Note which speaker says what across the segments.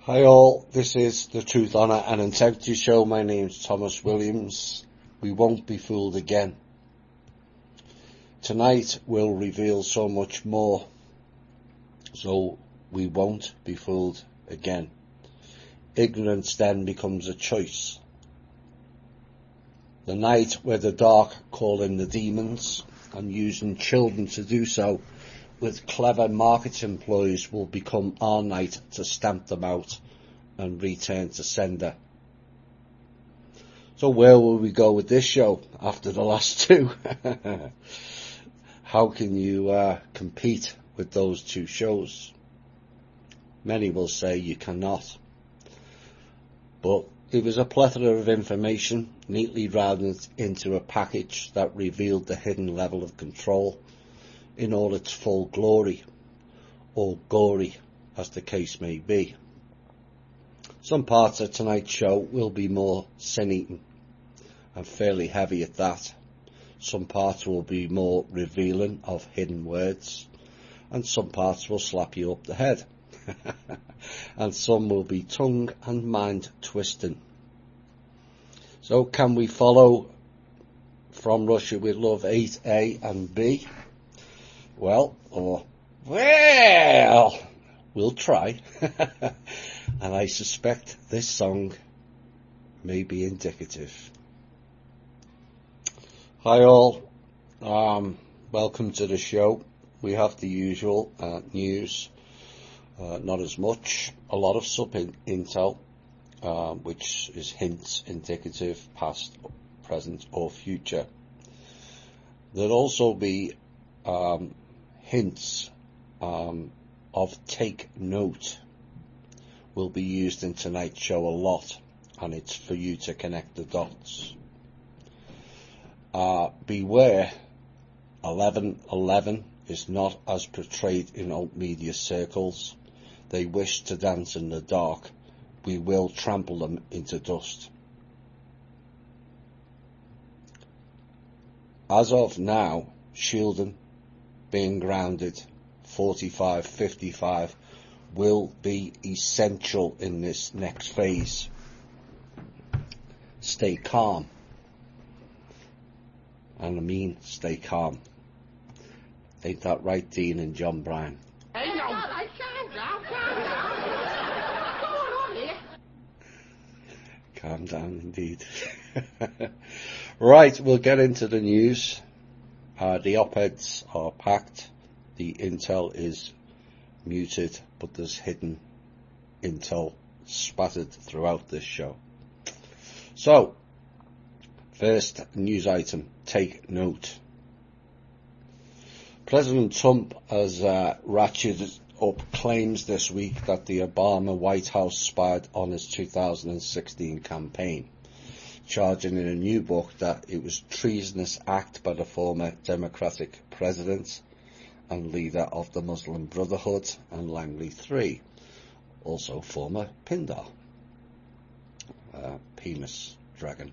Speaker 1: Hi all, this is the Truth, Honour and Integrity Show. My name's Thomas Williams. We won't be fooled again. Tonight will reveal so much more, so we won't be fooled again. Ignorance then becomes a choice. The night where the dark call in the demons and using children to do so with clever marketing ploys will become our night to stamp them out and return to sender. So where will we go with this show after the last two? How can you compete with those two shows? Many will say you cannot. But it was a plethora of information neatly rounded into a package that revealed the hidden level of control in all its full glory, or gory, as the case may be. Some parts of tonight's show will be more sin-eating, and fairly heavy at that. Some parts will be more revealing of hidden words, and some parts will slap you up the head. And some will be tongue and mind twisting. So can we follow From Russia with Love 8A and B? Well, we'll try. And I suspect this song may be indicative. Hi all, welcome to the show. We have the usual news, not as much, a lot of sub-intel, which is hints, indicative, past, present or future. There'll also be hints of take note will be used in tonight's show a lot, and it's for you to connect the dots. Beware, 1111 is not as portrayed in alt media circles. They wish to dance in the dark. We will trample them into dust. As of now, shielding, being grounded, 45, 55 will be essential in this next phase. Stay calm. And I mean stay calm. Ain't that right, Dean and John Bryan? Calm down indeed. Right, we'll get into the news. The op-eds are packed. The intel is muted, but there's hidden intel spattered throughout this show. So, first news item, take note. President Trump has ratcheted up claims this week that the Obama White House spied on his 2016 campaign, charging in a new book that it was a treasonous act by the former Democratic president and leader of the Muslim Brotherhood and Langley 3, also former Pindar, penis dragon.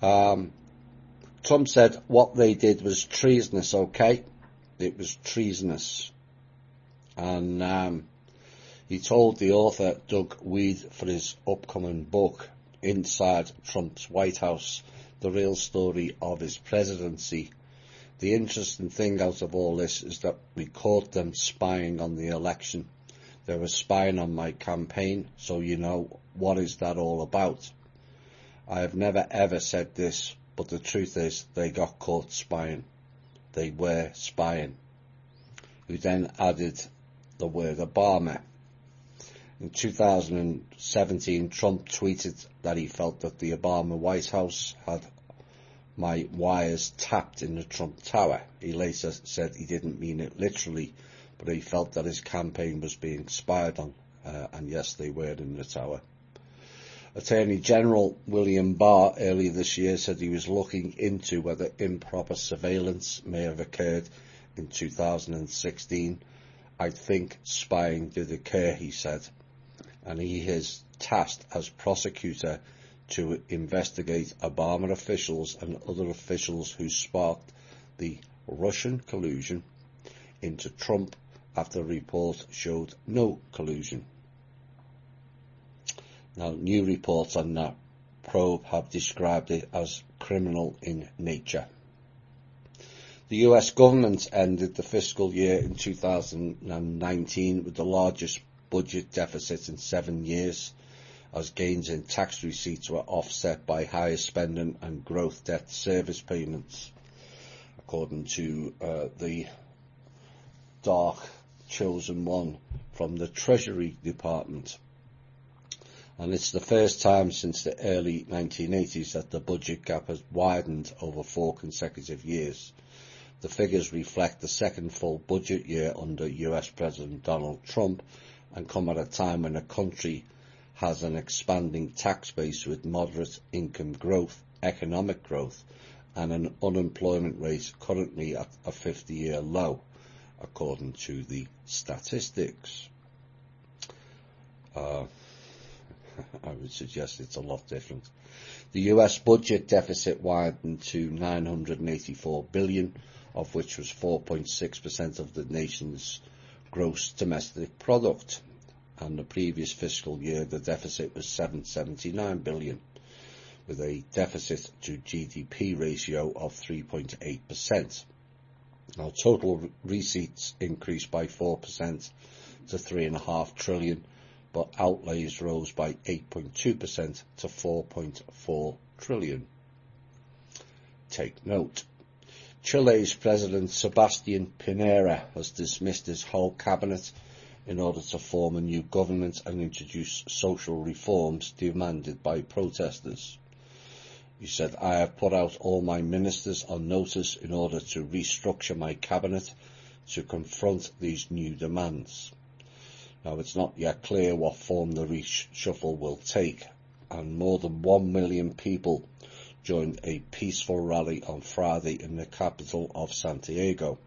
Speaker 1: Trump said what they did was treasonous, okay? It was treasonous. And he told the author, Doug Wead, for his upcoming book, Inside Trump's White House, the real story of his presidency. The interesting thing out of all this is that we caught them spying on the election. They were spying on my campaign, so you know, what is that all about? I have never ever said this, but the truth is they got caught spying. They were spying. Who then added the word Obama. In 2017, Trump tweeted that he felt that the Obama White House had my wires tapped in the Trump Tower. He later said he didn't mean it literally, but he felt that his campaign was being spied on, and yes, they were in the tower. Attorney General William Barr earlier this year said he was looking into whether improper surveillance may have occurred in 2016. I think spying did occur, he said, and he is tasked as prosecutor to investigate Obama officials and other officials who sparked the Russian collusion into Trump after the report showed no collusion. Now, new reports on that probe have described it as criminal in nature. The US government ended the fiscal year in 2019 with the largest budget deficit in 7 years, as gains in tax receipts were offset by higher spending and growth debt service payments, according to the dark chosen one from the Treasury Department. And it's the first time since the early 1980s that the budget gap has widened over 4 consecutive years. The figures reflect the second full budget year under US President Donald Trump and come at a time when the country has an expanding tax base with moderate income growth, economic growth, and an unemployment rate currently at a 50-year low, according to the statistics. I would suggest it's a lot different. The US budget deficit widened to $984 billion, of which was 4.6% of the nation's gross domestic product. And the previous fiscal year, the deficit was $779 billion, with a deficit to GDP ratio of 3.8%. Now, total receipts increased by 4% to $3.5 trillion, but outlays rose by 8.2% to $4.4 trillion. Take note. Chile's President Sebastián Piñera has dismissed his whole cabinet in order to form a new government and introduce social reforms demanded by protesters. He said, "I have put out all my ministers on notice in order to restructure my cabinet to confront these new demands." Now, it's not yet clear what form the reshuffle will take, and more than 1 million people joined a peaceful rally on Friday in the capital of Santiago,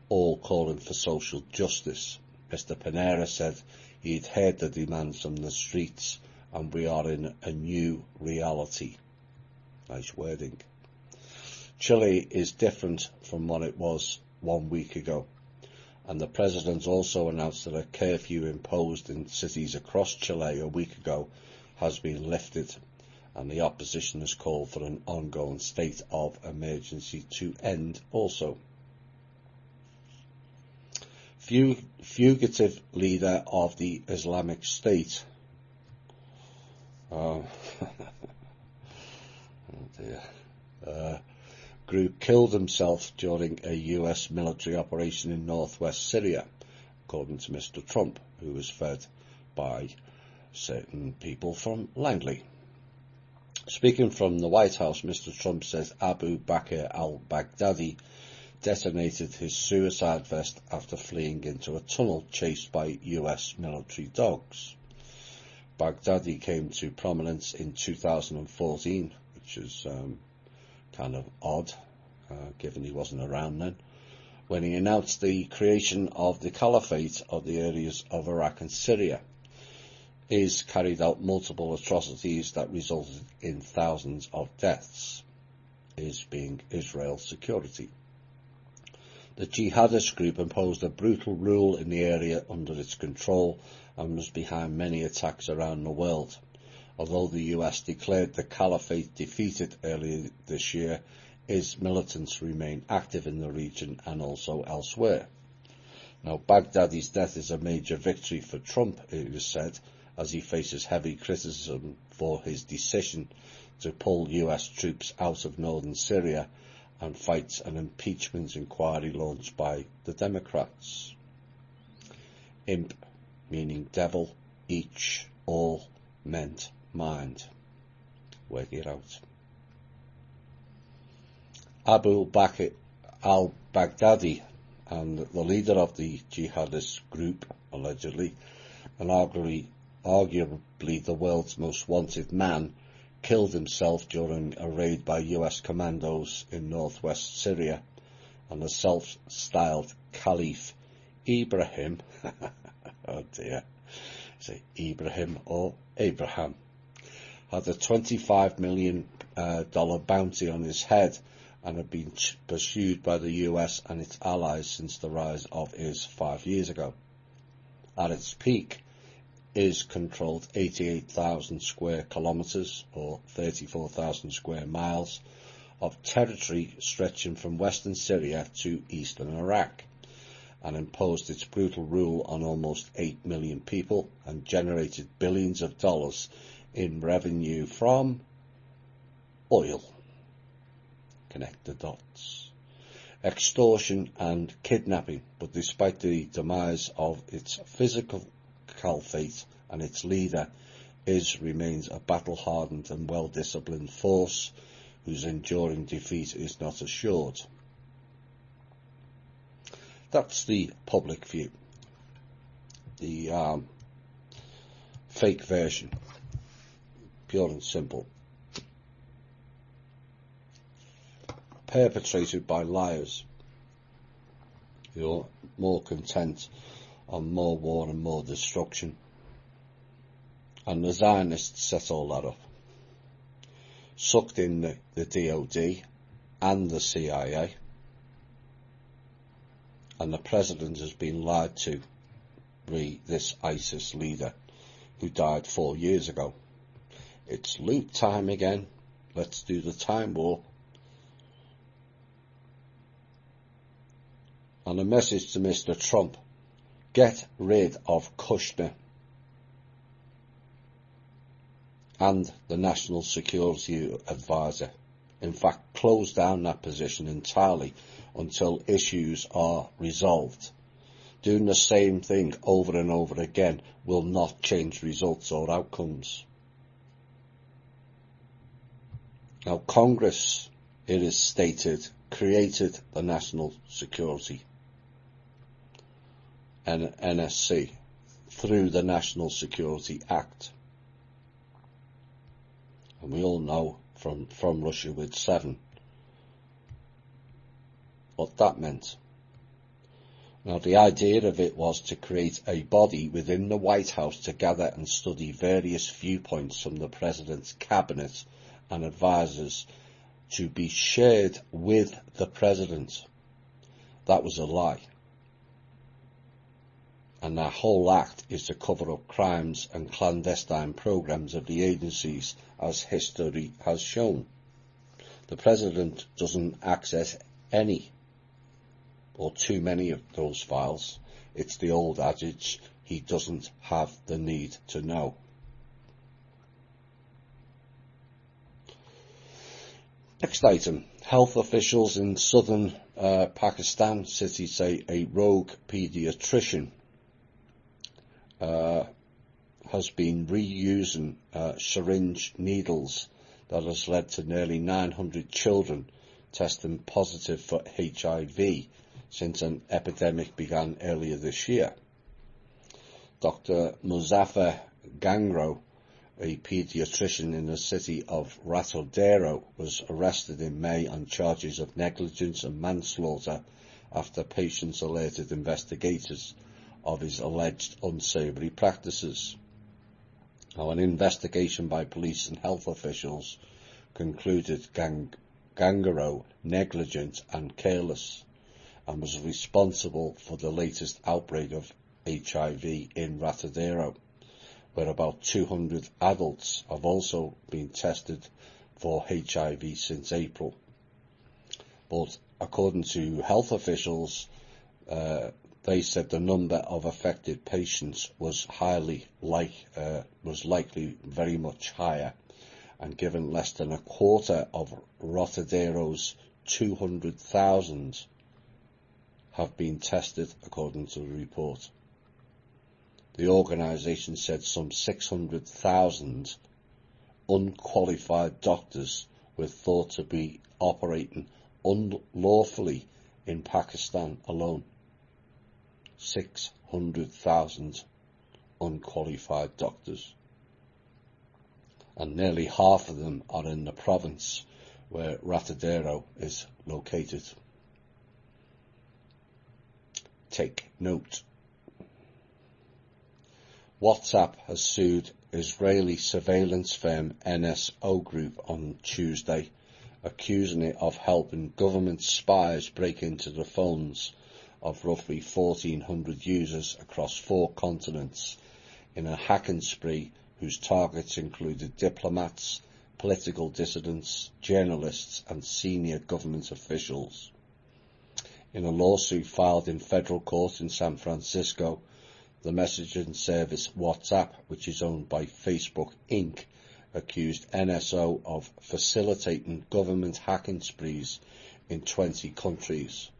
Speaker 1: all calling for social justice. Mr. Piñera said he had heard the demands from the streets, and we are in a new reality. Nice wording. Chile is different from what it was 1 week ago, and the president also announced that a curfew imposed in cities across Chile a week ago has been lifted, and the opposition has called for an ongoing state of emergency to end also. Fugitive leader of the Islamic State group killed himself during a US military operation in northwest Syria, according to Mr. Trump, who was fed by certain people from Langley. Speaking from the White House, Mr. Trump says Abu Bakr al-Baghdadi detonated his suicide vest after fleeing into a tunnel chased by US military dogs. Baghdadi came to prominence in 2014, which is kind of odd, given he wasn't around then, when he announced the creation of the Caliphate of the areas of Iraq and Syria. He's carried out multiple atrocities that resulted in thousands of deaths, his being Israel's security. The jihadist group imposed a brutal rule in the area under its control and was behind many attacks around the world. Although the US declared the caliphate defeated earlier this year, its militants remain active in the region and also elsewhere. Now, Baghdadi's death is a major victory for Trump, it was said, as he faces heavy criticism for his decision to pull US troops out of northern Syria and fights an impeachment inquiry launched by the Democrats. Imp, meaning devil, each, all, meant mind. Work it out. Abu Bakr al-Baghdadi, and the leader of the jihadist group, allegedly, and arguably the world's most wanted man, killed himself during a raid by US commandos in northwest Syria, and the self-styled Caliph Ibrahim, oh dear, is it Ibrahim or Abraham, had a $25 million bounty on his head and had been pursued by the US and its allies since the rise of IS 5 years ago. At its peak, is controlled 88,000 square kilometres or 34,000 square miles of territory stretching from western Syria to eastern Iraq, and imposed its brutal rule on almost 8 million people and generated billions of dollars in revenue from oil. Connect the dots. Extortion and kidnapping, but despite the demise of its physical caliphate and its leader, remains a battle-hardened and well-disciplined force whose enduring defeat is not assured. That's the public view. The fake version, pure and simple, perpetrated by liars who are more content on more war and more destruction. And the Zionists set all that up. Sucked in the DOD and the CIA, and the president has been lied to by this ISIS leader who died 4 years ago. It's loot time again. Let's do the time warp. And a message to Mr. Trump: get rid of Kushner and the National Security Advisor. In fact, close down that position entirely until issues are resolved. Doing the same thing over and over again will not change results or outcomes. Now, Congress, it is stated, created the National Security and NSC through the National Security Act. And we all know from Russia with 7 what that meant. Now, the idea of it was to create a body within the White House to gather and study various viewpoints from the President's cabinet and advisors to be shared with the President. That was a lie. And their whole act is to cover up crimes and clandestine programs of the agencies, as history has shown. The President doesn't access any or too many of those files. It's the old adage, he doesn't have the need to know. Next item. Health officials in southern Pakistan city say a rogue paediatrician has been reusing syringe needles that has led to nearly 900 children testing positive for HIV since an epidemic began earlier this year. Dr. Muzaffar Gangro, a paediatrician in the city of Ratodero, was arrested in May on charges of negligence and manslaughter after patients alerted investigators of his alleged unsavoury practices. Now, an investigation by police and health officials concluded Gangaro negligent and careless, and was responsible for the latest outbreak of HIV in Ratodero, where about 200 adults have also been tested for HIV since April. But according to health officials, they said the number of affected patients was likely very much higher, and given less than a quarter of Rotadero's 200,000 have been tested, according to the report. The organisation said some 600,000 unqualified doctors were thought to be operating unlawfully in Pakistan alone. 600,000 unqualified doctors. And nearly half of them are in the province where Ratodero is located. Take note. WhatsApp has sued Israeli surveillance firm NSO Group on Tuesday, accusing it of helping government spies break into the phones of roughly 1,400 users across 4 continents in a hacking spree whose targets included diplomats, political dissidents, journalists and senior government officials. In a lawsuit filed in federal court in San Francisco, the messaging service WhatsApp, which is owned by Facebook Inc., accused NSO of facilitating government hacking sprees in 20 countries.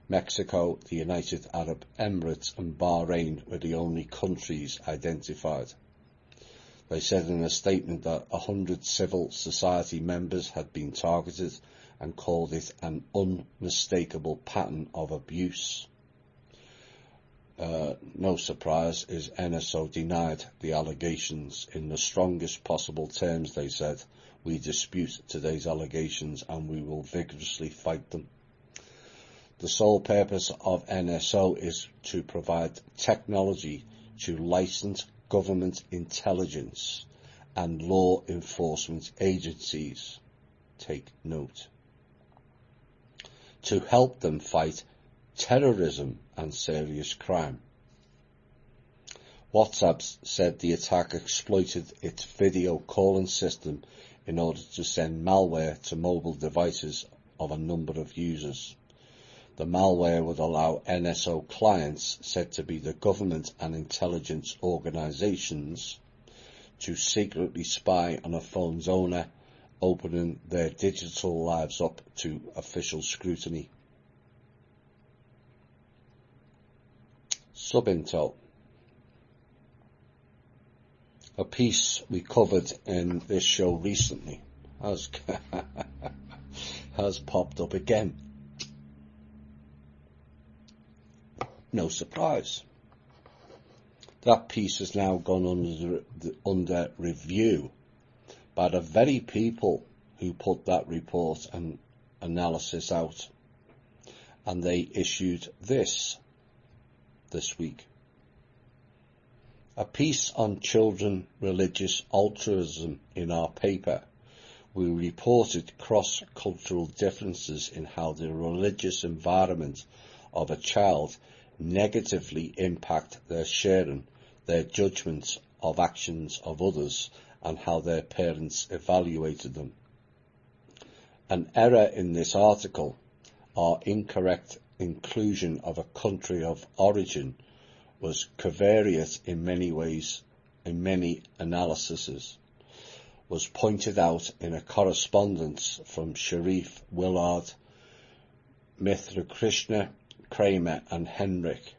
Speaker 1: Mexico, the United Arab Emirates and Bahrain were the only countries identified. They said in a statement that 100 civil society members had been targeted and called it an unmistakable pattern of abuse. No surprise, is NSO denied the allegations in the strongest possible terms. They said, "We dispute today's allegations and we will vigorously fight them." The sole purpose of NSO is to provide technology to licensed government intelligence and law enforcement agencies, take note, to help them fight terrorism and serious crime. WhatsApp said the attack exploited its video calling system in order to send malware to mobile devices of a number of users. The malware would allow NSO clients, said to be the government and intelligence organizations, to secretly spy on a phone's owner, opening their digital lives up to official scrutiny. Subintel. A piece we covered in this show recently has popped up again. No surprise. That piece has now gone under review by the very people who put that report and analysis out. And they issued this week. A piece on children religious altruism in our paper. We reported cross-cultural differences in how the religious environment of a child negatively impact their sharing, their judgments of actions of others, and how their parents evaluated them. An error in this article, our incorrect inclusion of a country of origin, was covariate in many ways, in many analyses, was pointed out in a correspondence from Sharif, Willard, Mithra Krishna, Kramer and Henrik.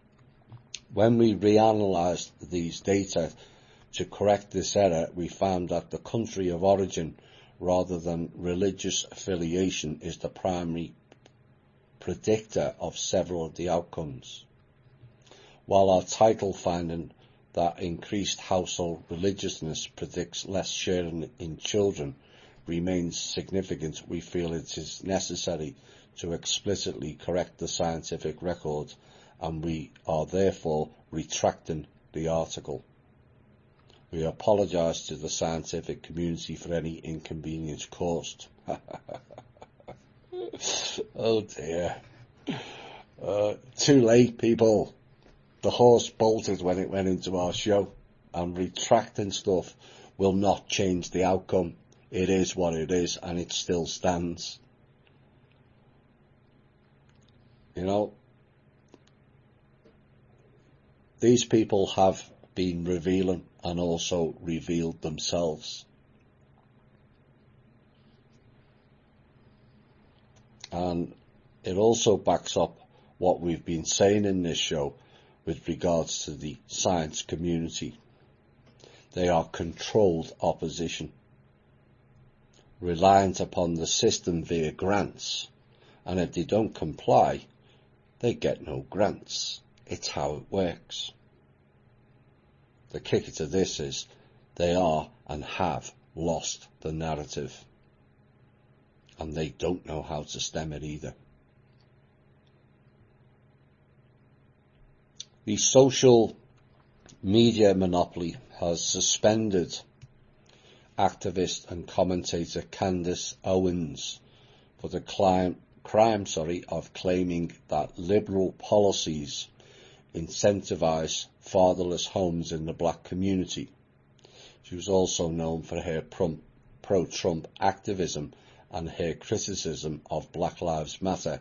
Speaker 1: When we reanalyzed these data to correct this error, we found that the country of origin rather than religious affiliation is the primary predictor of several of the outcomes. While our title finding that increased household religiousness predicts less sharing in children remains significant, we feel it is necessary to explicitly correct the scientific record, and we are therefore retracting the article. We apologise to the scientific community for any inconvenience caused. Oh dear. Too late, people. The horse bolted when it went into our show, and retracting stuff will not change the outcome. It is what it is, and it still stands. You know, these people have been revealing and also revealed themselves. And it also backs up what we've been saying in this show with regards to the science community. They are controlled opposition, reliant upon the system via grants, and if they don't comply, they get no grants. It's how it works. The kicker to this is they are and have lost the narrative, and they don't know how to stem it either. The social media monopoly has suspended activist and commentator Candace Owens for the crime of claiming that liberal policies incentivise fatherless homes in the black community. She was also known for her pro-Trump activism and her criticism of Black Lives Matter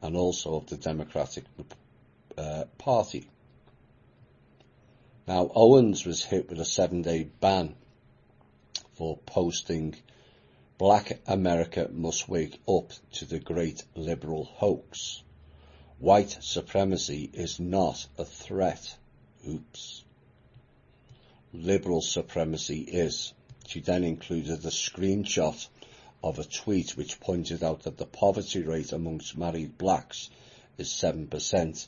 Speaker 1: and also of the Democratic Party. Now, Owens was hit with a 7-day ban for posting "Black America must wake up to the great liberal hoax. White supremacy is not a threat. Oops. Liberal supremacy is." She then included a screenshot of a tweet which pointed out that the poverty rate amongst married blacks is 7%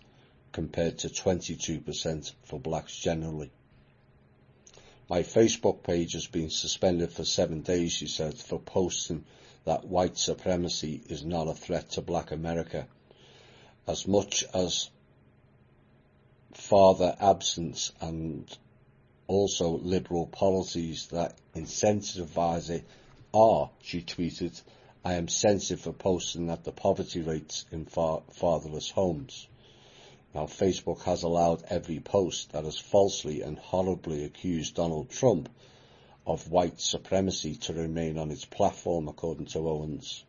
Speaker 1: compared to 22% for blacks generally. "My Facebook page has been suspended for 7 days, she said, for posting that white supremacy is not a threat to black America. As much as father absence and also liberal policies that incentivize it are," she tweeted, "I am sensitive for posting that the poverty rates in fatherless homes." Now, Facebook has allowed every post that has falsely and horribly accused Donald Trump of white supremacy to remain on its platform, according to Owens.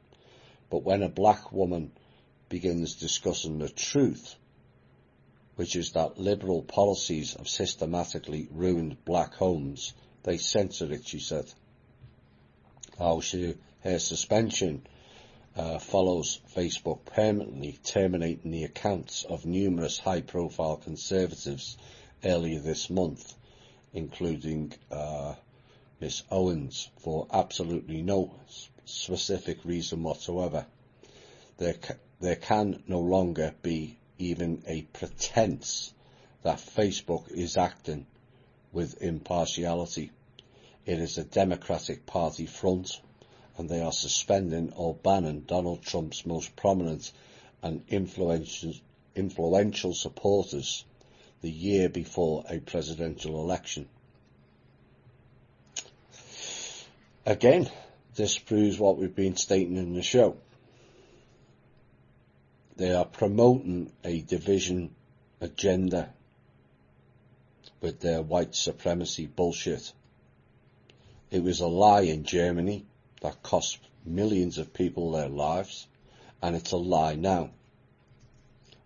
Speaker 1: But when a black woman begins discussing the truth, which is that liberal policies have systematically ruined black homes, they censor it, she said. Her suspension follows Facebook permanently terminating the accounts of numerous high-profile conservatives earlier this month, including Miss Owens, for absolutely no specific reason whatsoever. There can no longer be even a pretense that Facebook is acting with impartiality. It is a Democratic Party front, and they are suspending or banning Donald Trump's most prominent and influential supporters the year before a presidential election. Again, this proves what we've been stating in the show. They are promoting a division agenda with their white supremacy bullshit. It was a lie in Germany that cost millions of people their lives, and it's a lie now.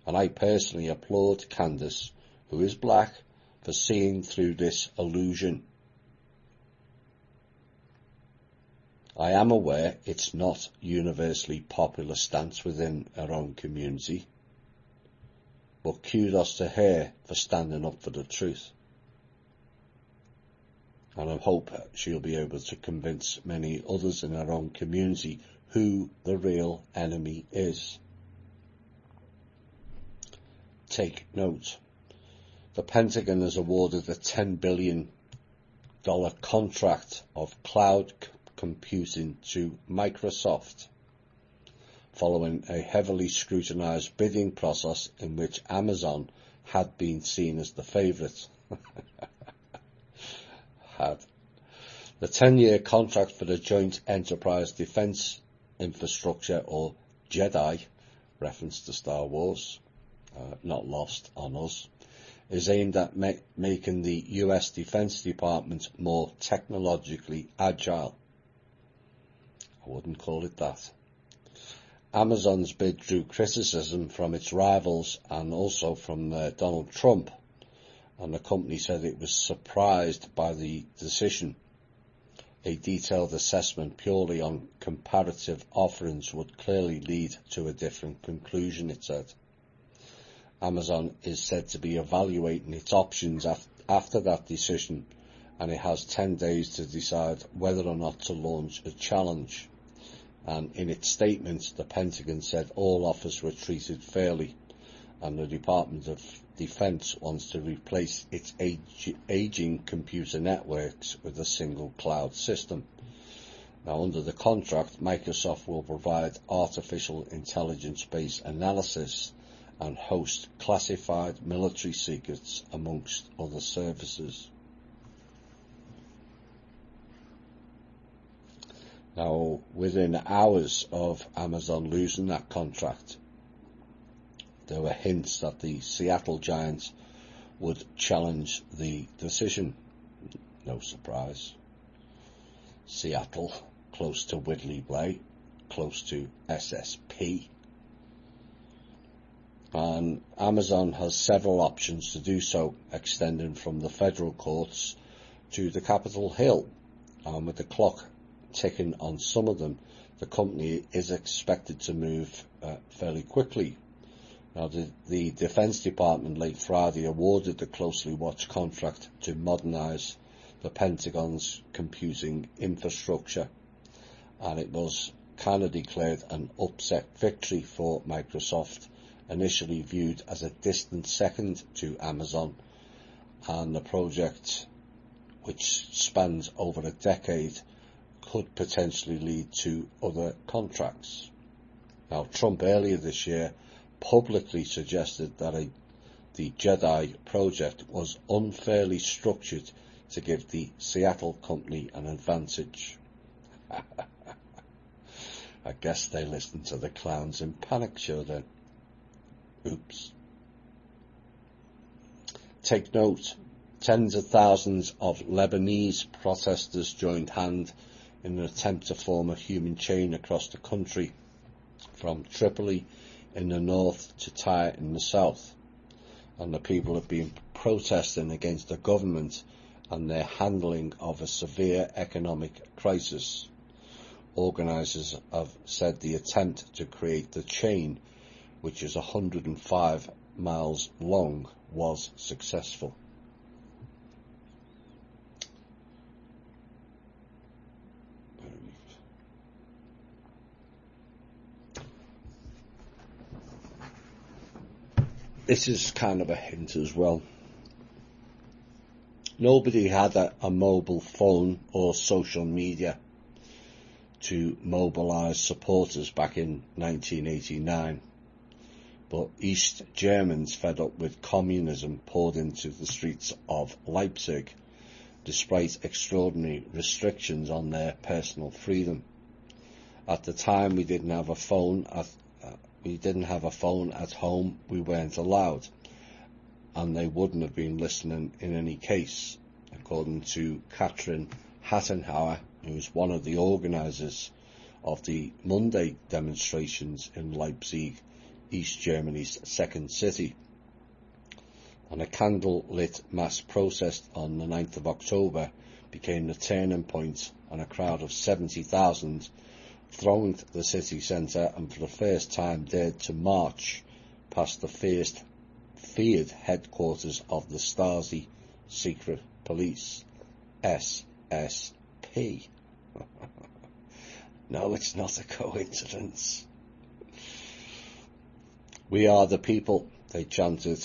Speaker 1: And I personally applaud Candace, who is black, for seeing through this illusion. I am aware it's not universally popular stance within her own community, but kudos to her for standing up for the truth. And I hope she'll be able to convince many others in her own community who the real enemy is. Take note. The Pentagon has awarded a $10 billion contract of cloud computing to Microsoft, following a heavily scrutinized bidding process in which Amazon had been seen as the favourite. The 10-year contract for the Joint Enterprise Defence Infrastructure, or JEDI, reference to Star Wars, not lost on us, is aimed at making the US Defense Department more technologically agile. I wouldn't call it that. Amazon's bid drew criticism from its rivals and also from Donald Trump, and the company said it was surprised by the decision. A detailed assessment purely on comparative offerings would clearly lead to a different conclusion, it said. Amazon is said to be evaluating its options after that decision, and it has 10 days to decide whether or not to launch a challenge. And in its statement, the Pentagon said all offers were treated fairly, and the Department of Defense wants to replace its aging computer networks with a single cloud system. Now, under the contract, Microsoft will provide artificial intelligence-based analysis and host classified military secrets, amongst other services. Now, within hours of Amazon losing that contract, there were hints that the Seattle Giants would challenge the decision. No surprise. Seattle, close to Whitley Bay, close to SSP. And Amazon has several options to do so, extending from the federal courts to the Capitol Hill. And with the clock ticking on some of them, the company is expected to move fairly quickly. Now, the Defense Department late Friday awarded the closely watched contract to modernise the Pentagon's computing infrastructure, and it was kind of declared an upset victory for Microsoft, initially viewed as a distant second to Amazon, and the project, which spans over a decade, could potentially lead to other contracts. Now, Trump earlier this year publicly suggested that the Jedi project was unfairly structured to give the Seattle company an advantage. I guess they listened to the Clowns in Panic show then. Oops. Take note, tens of thousands of Lebanese protesters joined hand in an attempt to form a human chain across the country, from Tripoli in the north to Tyre in the south. And the people have been protesting against the government and their handling of a severe economic crisis. Organisers have said the attempt to create the chain, which is 105 miles long, was successful. This is kind of a hint as well. Nobody had a mobile phone or social media to mobilise supporters back in 1989. But East Germans fed up with communism poured into the streets of Leipzig, despite extraordinary restrictions on their personal freedom. At the time, we didn't have a phone at home. We weren't allowed, and they wouldn't have been listening in any case, according to Katrin Hattenhauer, who's one of the organisers of the Monday demonstrations in Leipzig, East Germany's second city. And a candle-lit mass protest on the 9th of October became the turning point, and a crowd of 70,000 thronged the city centre and for the first time dared to march past the feared headquarters of the Stasi secret police, SSP. No, it's not a coincidence. We are the people, they chanted,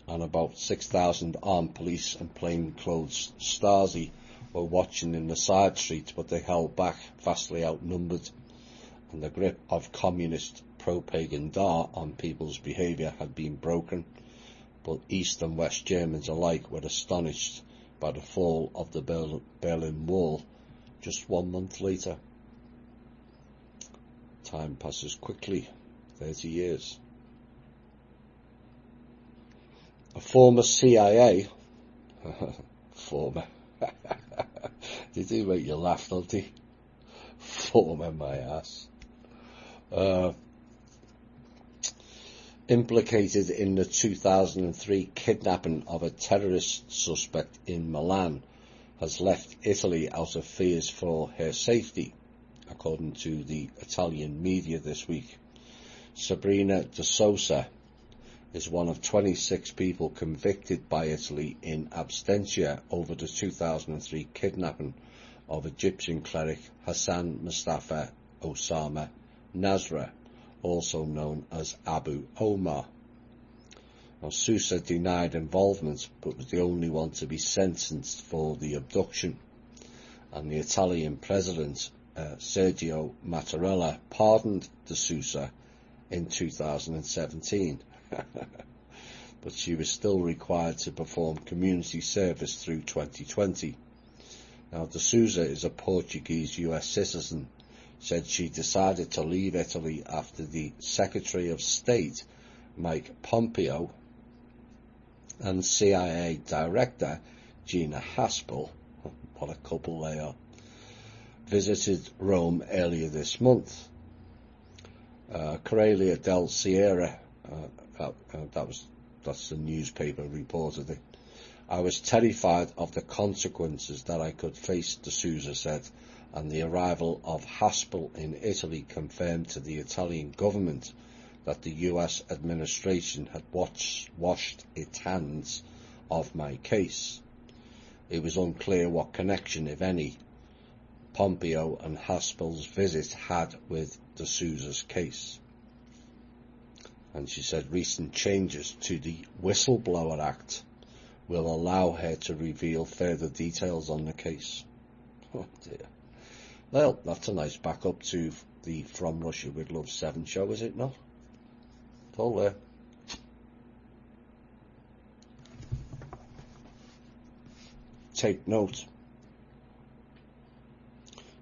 Speaker 1: and about 6,000 armed police and plainclothes Stasi were watching in the side streets, but they held back, vastly outnumbered, and the grip of communist propaganda on people's behaviour had been broken. But East and West Germans alike were astonished by the fall of the Berlin Wall just 1 month later. Time passes quickly, 30 years. A former CIA, former, did he make you laugh, don't he? Former, my ass. Implicated in the 2003 kidnapping of a terrorist suspect in Milan, has left Italy out of fears for her safety, according to the Italian media this week. Sabrina De Sousa is one of 26 people convicted by Italy in absentia over the 2003 kidnapping of Egyptian cleric Hassan Mustafa Osama Nasra, also known as Abu Omar. Now, Sousa denied involvement, but was the only one to be sentenced for the abduction, and the Italian president, Sergio Mattarella, pardoned De Sousa in 2017. But she was still required to perform community service through 2020. Now, De Sousa is a Portuguese US citizen, said she decided to leave Italy after the Secretary of State, Mike Pompeo, and CIA Director Gina Haspel, what a couple they are, visited Rome earlier this month. Correia del Sierra, that's the newspaper reported it. I was terrified of the consequences that I could face, D'Souza said, and the arrival of Haspel in Italy confirmed to the Italian government that the US administration had washed its hands of my case. It was unclear what connection, if any, Pompeo and Haspel's visit had with D'Souza's case. And she said recent changes to the Whistleblower Act will allow her to reveal further details on the case. Oh dear. Well, that's a nice backup to the From Russia with Love 7 show, is it not? It's all there. Take note.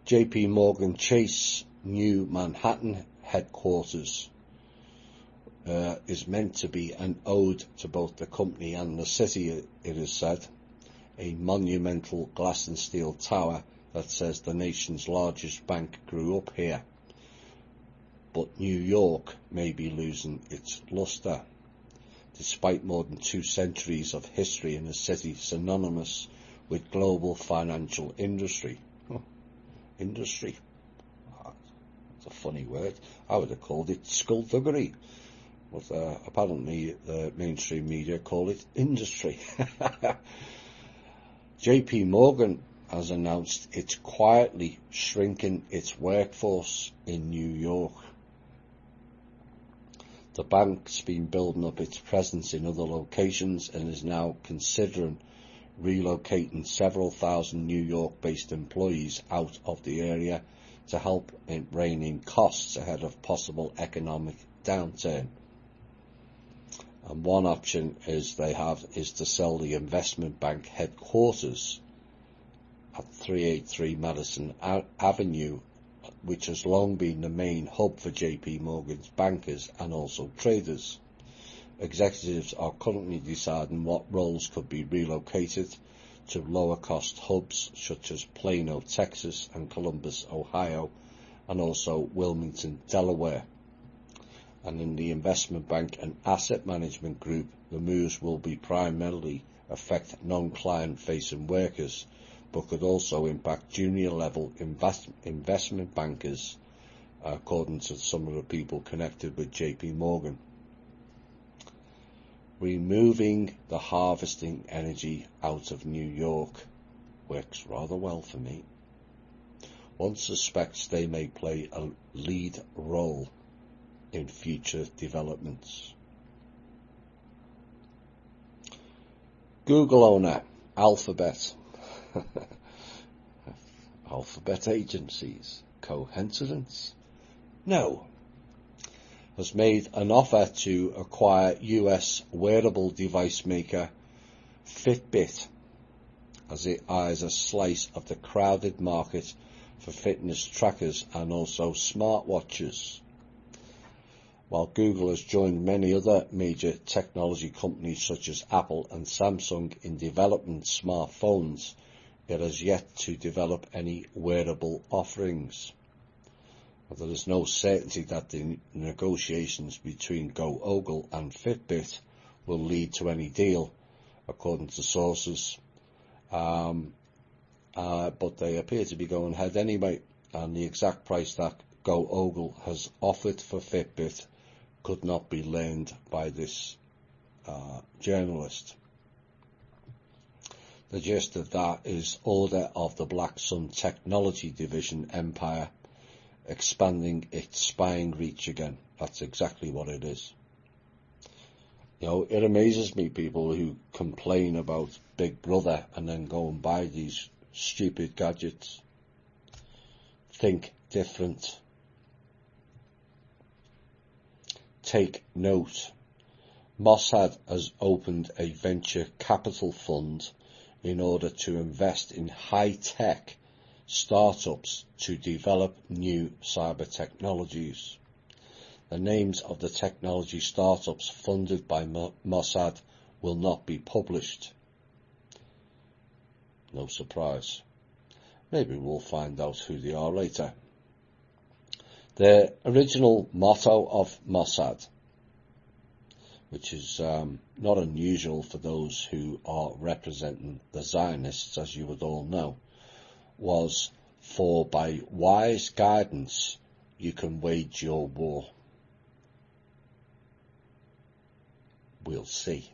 Speaker 1: JP Morgan Chase new Manhattan headquarters is meant to be an ode to both the company and the city, it is said. A monumental glass and steel tower that says the nation's largest bank grew up here. But New York may be losing its luster. Despite more than 2 centuries of history in a city synonymous with global financial industry. Industry? It's a funny word. I would have called it skullduggery. But apparently the mainstream media call it industry. JP Morgan has announced it's quietly shrinking its workforce in New York. The bank's been building up its presence in other locations and is now considering relocating several thousand New York-based employees out of the area to help in rein in costs ahead of possible economic downturn. And one option is to sell the investment bank headquarters at 383 Madison Avenue, which has long been the main hub for JP Morgan's bankers and also traders. Executives are currently deciding what roles could be relocated to lower cost hubs such as Plano, Texas and Columbus, Ohio, and also Wilmington, Delaware. And in the investment bank and asset management group, the moves will be primarily affect non-client facing workers, but could also impact junior level investment bankers, according to some of the people connected with JP Morgan. Removing the harvesting energy out of New York works rather well for me. One suspects they may play a lead role in future developments. Google owner, Alphabet. Alphabet agencies. Coincidence? No. Has made an offer to acquire US wearable device maker Fitbit as it eyes a slice of the crowded market for fitness trackers and also smartwatches. While Google has joined many other major technology companies such as Apple and Samsung in developing smartphones, it has yet to develop any wearable offerings. There is no certainty that the negotiations between GoOgle and Fitbit will lead to any deal, according to sources. But they appear to be going ahead anyway, and the exact price that GoOgle has offered for Fitbit could not be learned by this journalist. The gist of that is order of the Black Sun Technology Division empire expanding its spying reach again. That's exactly what it is. You know, it amazes me, people who complain about Big Brother and then go and buy these stupid gadgets. Think different. Take note. Mossad has opened a venture capital fund in order to invest in high-tech startups to develop new cyber technologies. The names of the technology startups funded by Mossad will not be published. No surprise. Maybe we'll find out who they are later. The original motto of Mossad, which is not unusual for those who are representing the Zionists, as you would all know, was, "For by wise guidance you can wage your war." We'll see.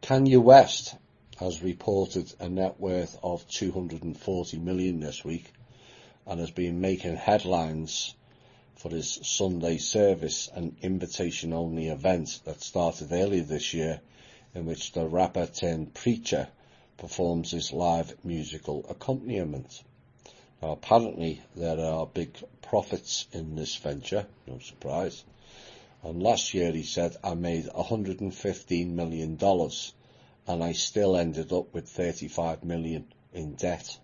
Speaker 1: Kanye West has reported a net worth of $240 million this week and has been making headlines for his Sunday service, an invitation-only event that started earlier this year, in which the rapper turned preacher performs his live musical accompaniment. Now, apparently there are big profits in this venture, no surprise. And last year he said, "I made $115 million and I still ended up with $35 million in debt.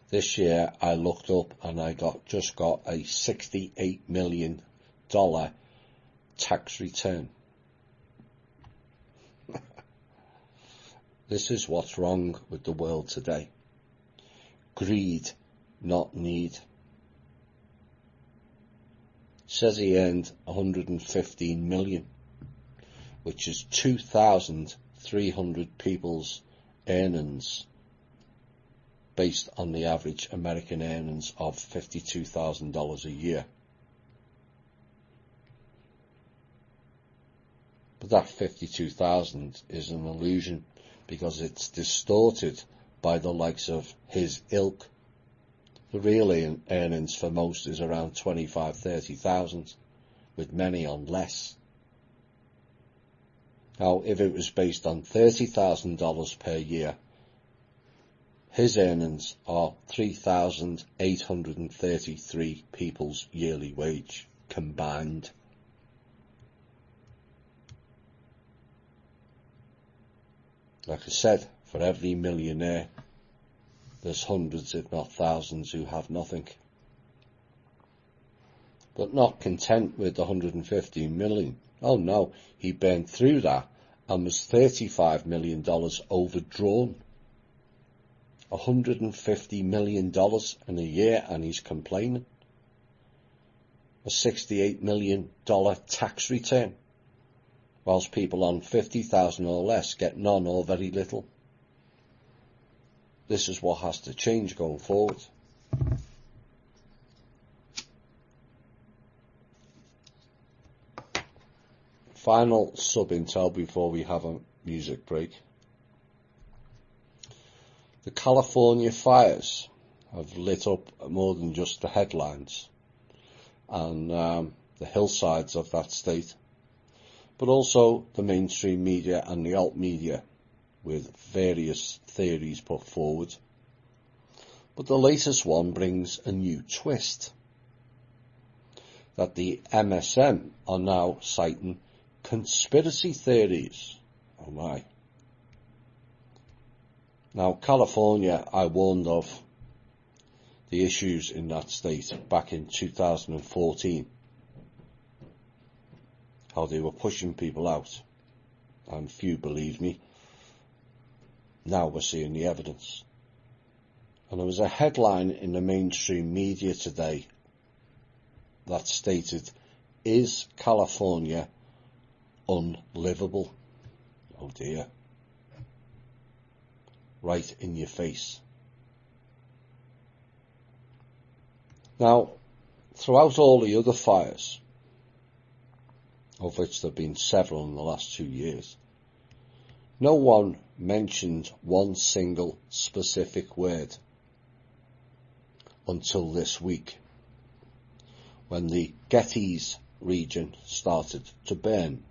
Speaker 1: This year I looked up and I just got a $68 million tax return." This is what's wrong with the world today. Greed, not need. Says he earned $115 million, which is 2,300 people's earnings, based on the average American earnings of $52,000 a year. But that 52,000 is an illusion, because it's distorted by the likes of his ilk. The real earnings for most is around 25,000-30,000, with many on less. Now, if it was based on $30,000 per year, his earnings are 3,833 people's yearly wage combined. Like I said, for every millionaire, there's hundreds, if not thousands, who have nothing. But not content with the $115 million. Oh no, he burned through that and was $35 million overdrawn. $150 million in a year, and he's complaining. A $68 million tax return, whilst people on 50,000 or less get none or very little. This is what has to change going forward. Final sub-intel before we have a music break. The California fires have lit up more than just the headlines and the hillsides of that state, but also the mainstream media and the alt media, with various theories put forward. But the latest one brings a new twist, that the MSM are now citing conspiracy theories. Oh my. Now, California, I warned of the issues in that state back in 2014, how they were pushing people out, and few believed me. Now we're seeing the evidence. And there was a headline in the mainstream media today that stated, "Is California unlivable?" Oh dear. Right in your face. Now, throughout all the other fires, of which there have been several in the last 2 years, no one mentioned one single specific word until this week, when the Gettys region started to burn,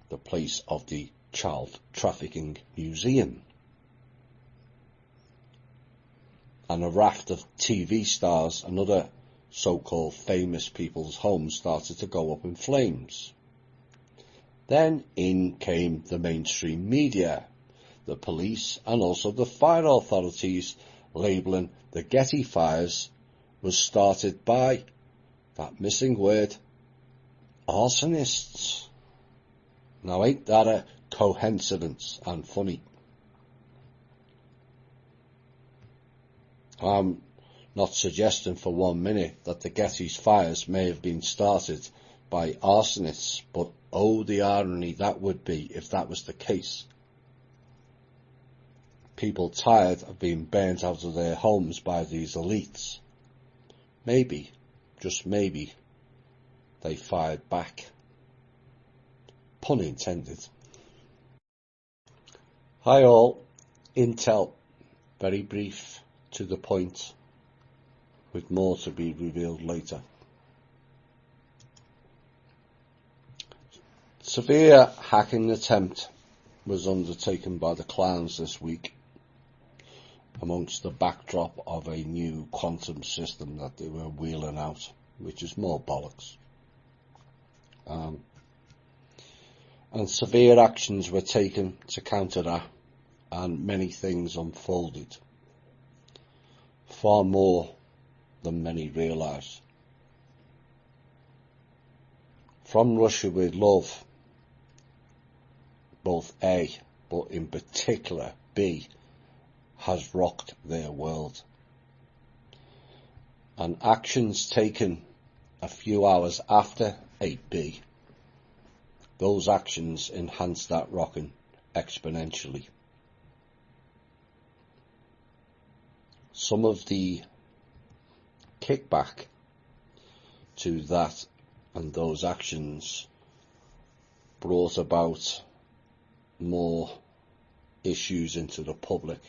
Speaker 1: the place of the Child Trafficking Museum. And a raft of TV stars and other so-called famous people's homes started to go up in flames. Then in came the mainstream media, the police and also the fire authorities, labelling the Getty fires was started by That missing word, arsonists. Now ain't that a coincidence and funny? I'm not suggesting for 1 minute that the Gettys fires may have been started by arsonists, but oh, the irony that would be if that was the case. People tired of being burnt out of their homes by these elites. Maybe, just maybe, they fired back. Pun intended. Hi all, Intel, very brief, to the point, with more to be revealed later. Severe hacking attempt was undertaken by the clowns this week amongst the backdrop of a new quantum system that they were wheeling out, which is more bollocks. And severe actions were taken to counter that, and many things unfolded. Far more than many realise. From Russia with love, both A, but in particular B, has rocked their world. And actions taken a few hours after 8B, those actions enhance that rocking exponentially. Some of the kickback to that and those actions brought about more issues into the public.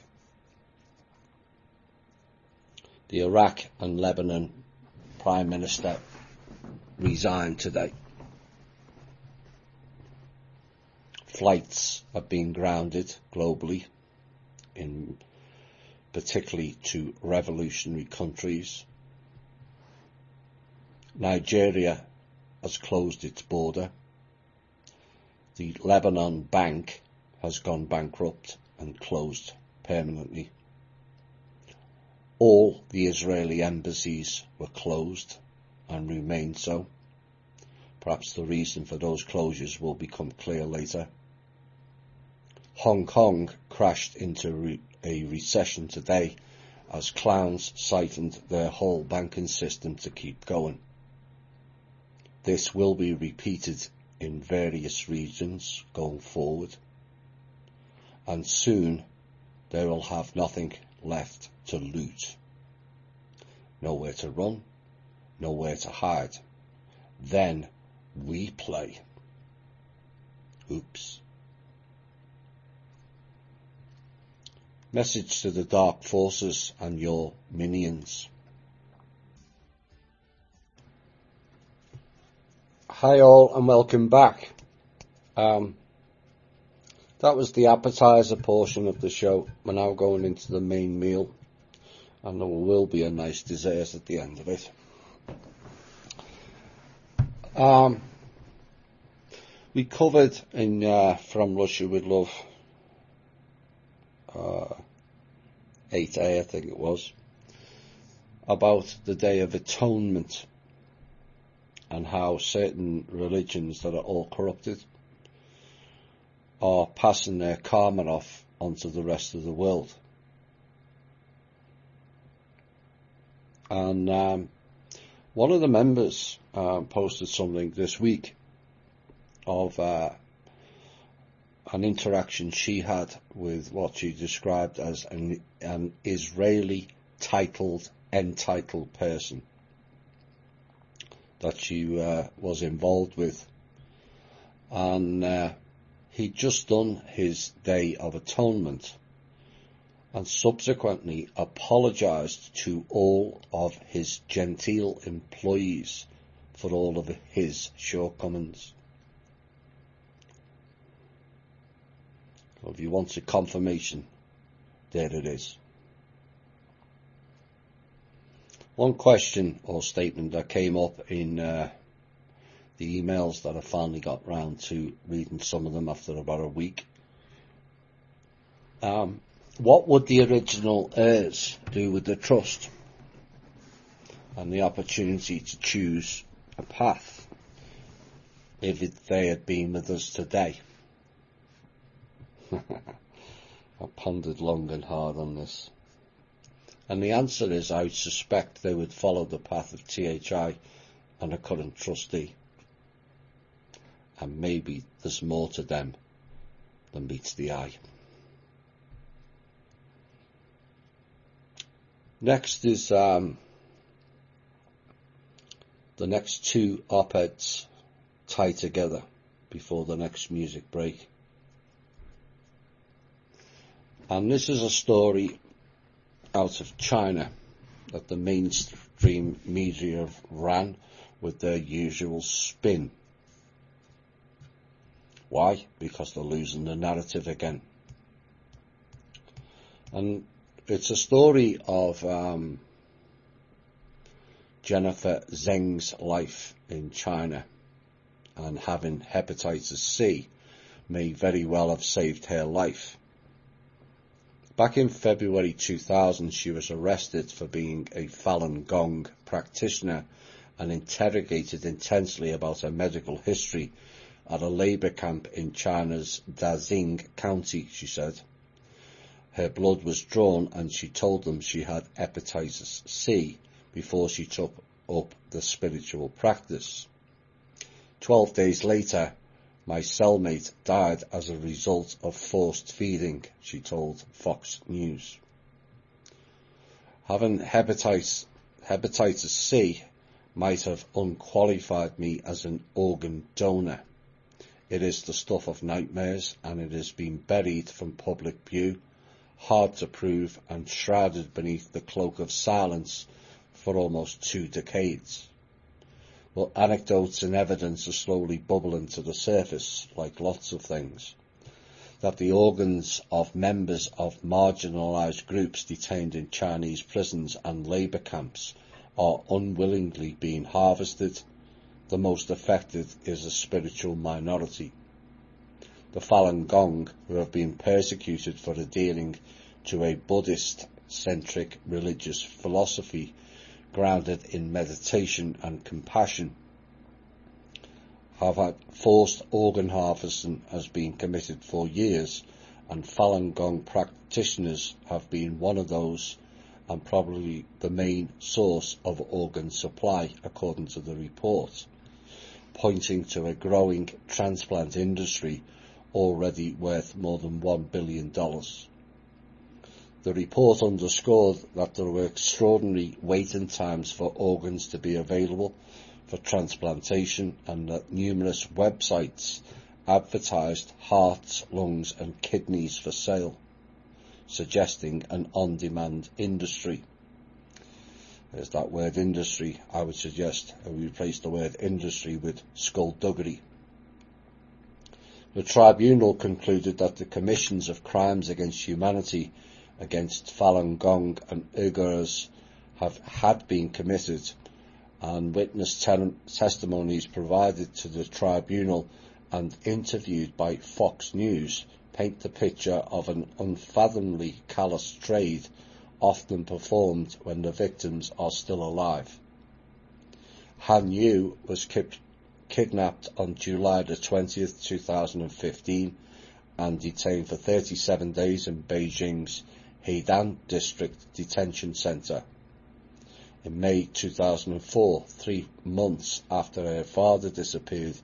Speaker 1: The Iraq and Lebanon Prime Minister resigned today. Flights have been grounded globally, in particularly to revolutionary countries. Nigeria has closed its border. The Lebanon Bank has gone bankrupt and closed permanently. All the Israeli embassies were closed and remain so. Perhaps the reason for those closures will become clear later. Hong Kong crashed into a recession today as clowns siphoned their whole banking system to keep going. This will be repeated in various regions going forward, and soon they will have nothing left to loot. Nowhere to run, nowhere to hide. Then we play. Oops. Message to the dark forces and your minions. Hi all and welcome back. That was the appetizer portion of the show. We're now going into the main meal, and there will be a nice dessert at the end of it. We covered in From Russia with Love 8A, I think it was, about the Day of Atonement and how certain religions that are all corrupted are passing their karma off onto the rest of the world. And one of the members posted something this week of an interaction she had with what she described as an Israeli entitled person that she was involved with. And he'd just done his Day of Atonement and subsequently apologised to all of his genteel employees for all of his shortcomings. Well, if you want a confirmation, there it is. One question or statement that came up in the emails that I finally got round to reading some of them after about a week. What would the original heirs do with the trust? and the opportunity to choose a path if they had been with us today. I pondered long and hard on this. And the answer is, I would suspect they would follow the path of THI and a current trustee. And maybe there's more to them than meets the eye. Next is the next two op-eds tie together before the next music break. And this is a story out of China that the mainstream media have ran with their usual spin. Why? Because they're losing the narrative again. And it's a story of Jennifer Zheng's life in China, and having hepatitis C may very well have saved her life. Back in February 2000, she was arrested for being a Falun Gong practitioner and interrogated intensely about her medical history at a labour camp in China's Dazing County, she said. Her blood was drawn and she told them she had hepatitis C before she took up the spiritual practice. 12 days later, my cellmate died as a result of forced feeding, she told Fox News. Having hepatitis C might have unqualified me as an organ donor. It is the stuff of nightmares, and it has been buried from public view, hard to prove, and shrouded beneath the cloak of silence for almost 2 decades. But anecdotes and evidence are slowly bubbling to the surface, like lots of things, that the organs of members of marginalised groups detained in Chinese prisons and labour camps are unwillingly being harvested. The most affected is a spiritual minority. The Falun Gong, who have been persecuted for adhering to a Buddhist-centric religious philosophy grounded in meditation and compassion, have had forced organ harvesting has been committed for years, and Falun Gong practitioners have been one of those, and probably the main source of organ supply, according to the report, pointing to a growing transplant industry already worth more than $1 billion. The report underscored that there were extraordinary waiting times for organs to be available for transplantation, and that numerous websites advertised hearts, lungs and kidneys for sale, suggesting an on-demand industry. There's that word industry. I would suggest we replace the word industry with skullduggery. The tribunal concluded that the commissions of crimes against humanity against Falun Gong and Uyghurs had been committed, and witness testimonies provided to the tribunal and interviewed by Fox News paint the picture of an unfathomably callous trade often performed when the victims are still alive. Han Yu was kidnapped on July the 20th, 2015 and detained for 37 days in Beijing's Heidan District Detention Center. In May 2004, 3 months after her father disappeared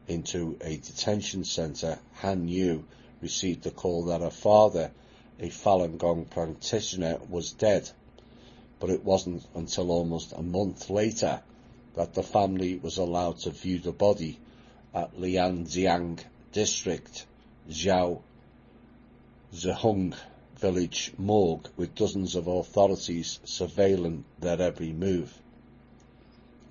Speaker 1: into a detention center, Han Yu received a call that her father, a Falun Gong practitioner, was dead. But it wasn't until almost a month later that the family was allowed to view the body at Lianjiang District Zhao Zhehong village morgue, with dozens of authorities surveilling their every move.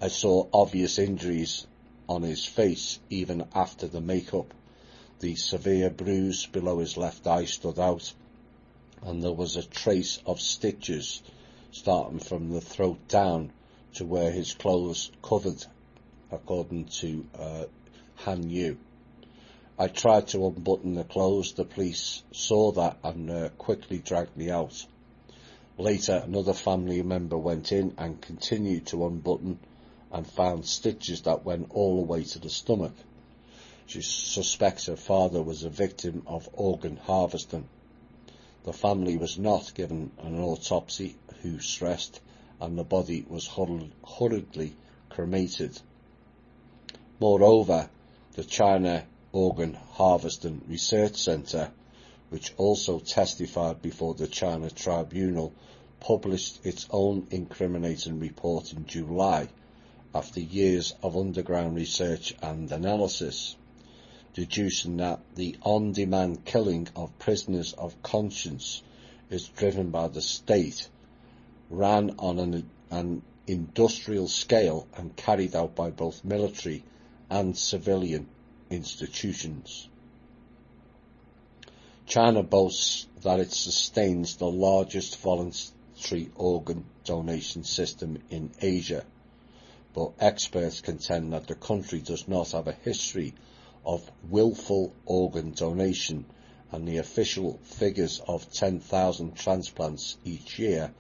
Speaker 1: I saw obvious injuries on his face even after the makeup. The severe bruise below his left eye stood out, and there was a trace of stitches starting from the throat down to where his clothes covered, according to Han Yu. I tried to unbutton the clothes. The police saw that and quickly dragged me out. Later, another family member went in and continued to unbutton and found stitches that went all the way to the stomach. She suspects her father was a victim of organ harvesting. The family was not given an autopsy, who stressed, and the body was hurriedly cremated. Moreover, the China Organ Harvesting Research Center, which also testified before the China Tribunal, published its own incriminating report in July after years of underground research and analysis, deducing that the on-demand killing of prisoners of conscience is driven by the state, ran on an industrial scale and carried out by both military and civilian institutions. China boasts that it sustains the largest voluntary organ donation system in Asia, but experts contend that the country does not have a history of willful organ donation, and the official figures of 10,000 transplants each year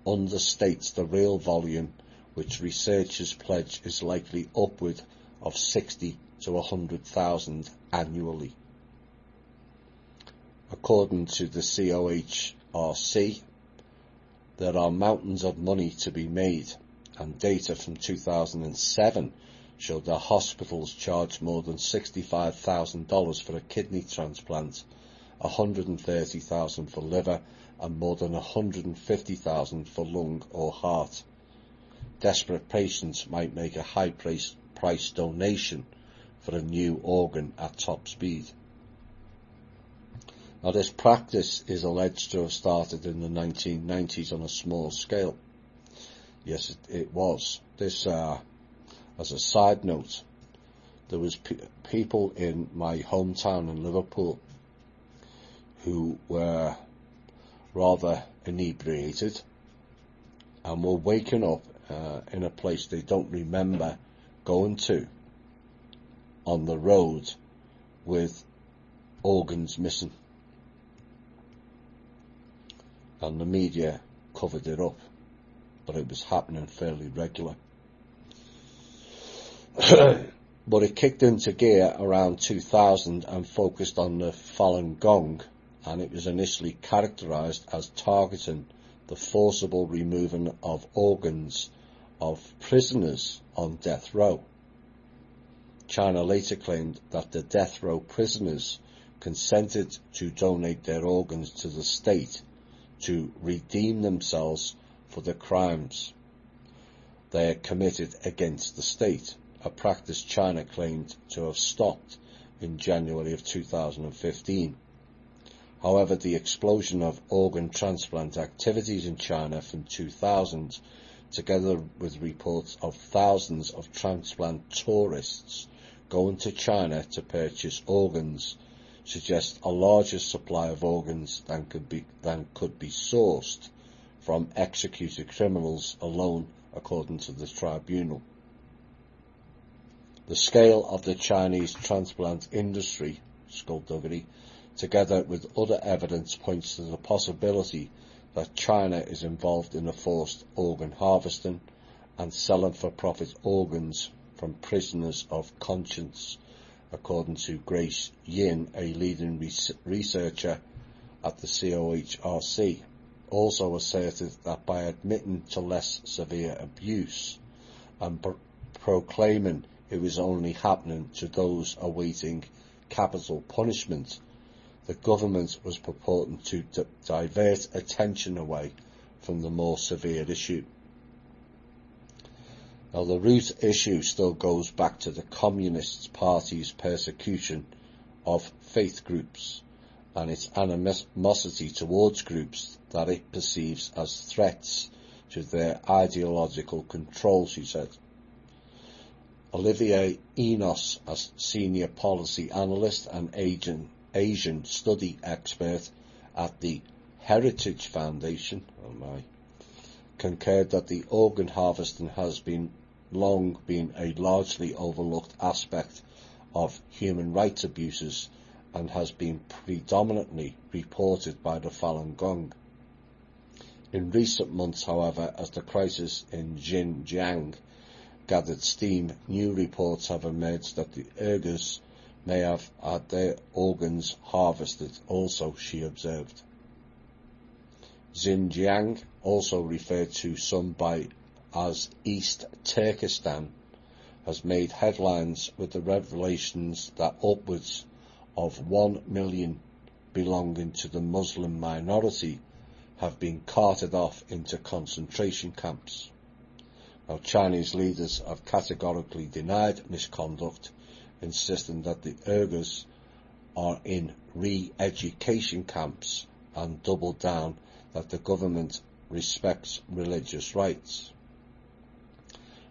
Speaker 1: understates the real volume, which researchers pledge is likely upward of 60 to 100,000 annually. According to the COHRC, there are mountains of money to be made, and data from 2007 showed that hospitals charge more than $65,000 for a kidney transplant, $130,000 for liver, and more than $150,000 for lung or heart. Desperate patients might make a high price donation for a new organ at top speed. Now, this practice is alleged to have started in the 1990s on a small scale. Yes, it was. This, as a side note, there was people in my hometown in Liverpool who were rather inebriated and were waking up in a place they don't remember going to on the road with organs missing. And the media covered it up, but it was happening fairly regular. But it kicked into gear around 2000 and focused on the Falun Gong, and it was initially characterized as targeting the forcible removing of organs of prisoners on death row. China later claimed that the death row prisoners consented to donate their organs to the state to redeem themselves for the crimes they had committed against the state, a practice China claimed to have stopped in January of 2015. However, the explosion of organ transplant activities in China from 2000, together with reports of thousands of transplant tourists going to China to purchase organs, suggests a larger supply of organs than could be sourced from executed criminals alone, according to the tribunal. The scale of the Chinese transplant industry, skullduggery, together with other evidence, points to the possibility that China is involved in the forced organ harvesting and selling for-profit organs from prisoners of conscience, according to Grace Yin, a leading researcher at the COHRC. Also asserted that by admitting to less severe abuse and proclaiming it was only happening to those awaiting capital punishment, the government was purporting to divert attention away from the more severe issue. Now, the root issue still goes back to the Communist Party's persecution of faith groups and its animosity towards groups that it perceives as threats to their ideological control, she said. Olivier Enos, a senior policy analyst and Asian study expert at the Heritage Foundation, concurred that the organ harvesting has long been a largely overlooked aspect of human rights abuses and has been predominantly reported by the Falun Gong. In recent months, however, as the crisis in Xinjiang gathered steam, new reports have emerged that the Uyghurs may have had their organs harvested also, she observed. Xinjiang, also referred to some by as East Turkestan, has made headlines with the revelations that upwards of 1 million belonging to the Muslim minority have been carted off into concentration camps. Now, Chinese leaders have categorically denied misconduct, insisting that the Uyghurs are in re-education camps, and doubled down that the government respects religious rights.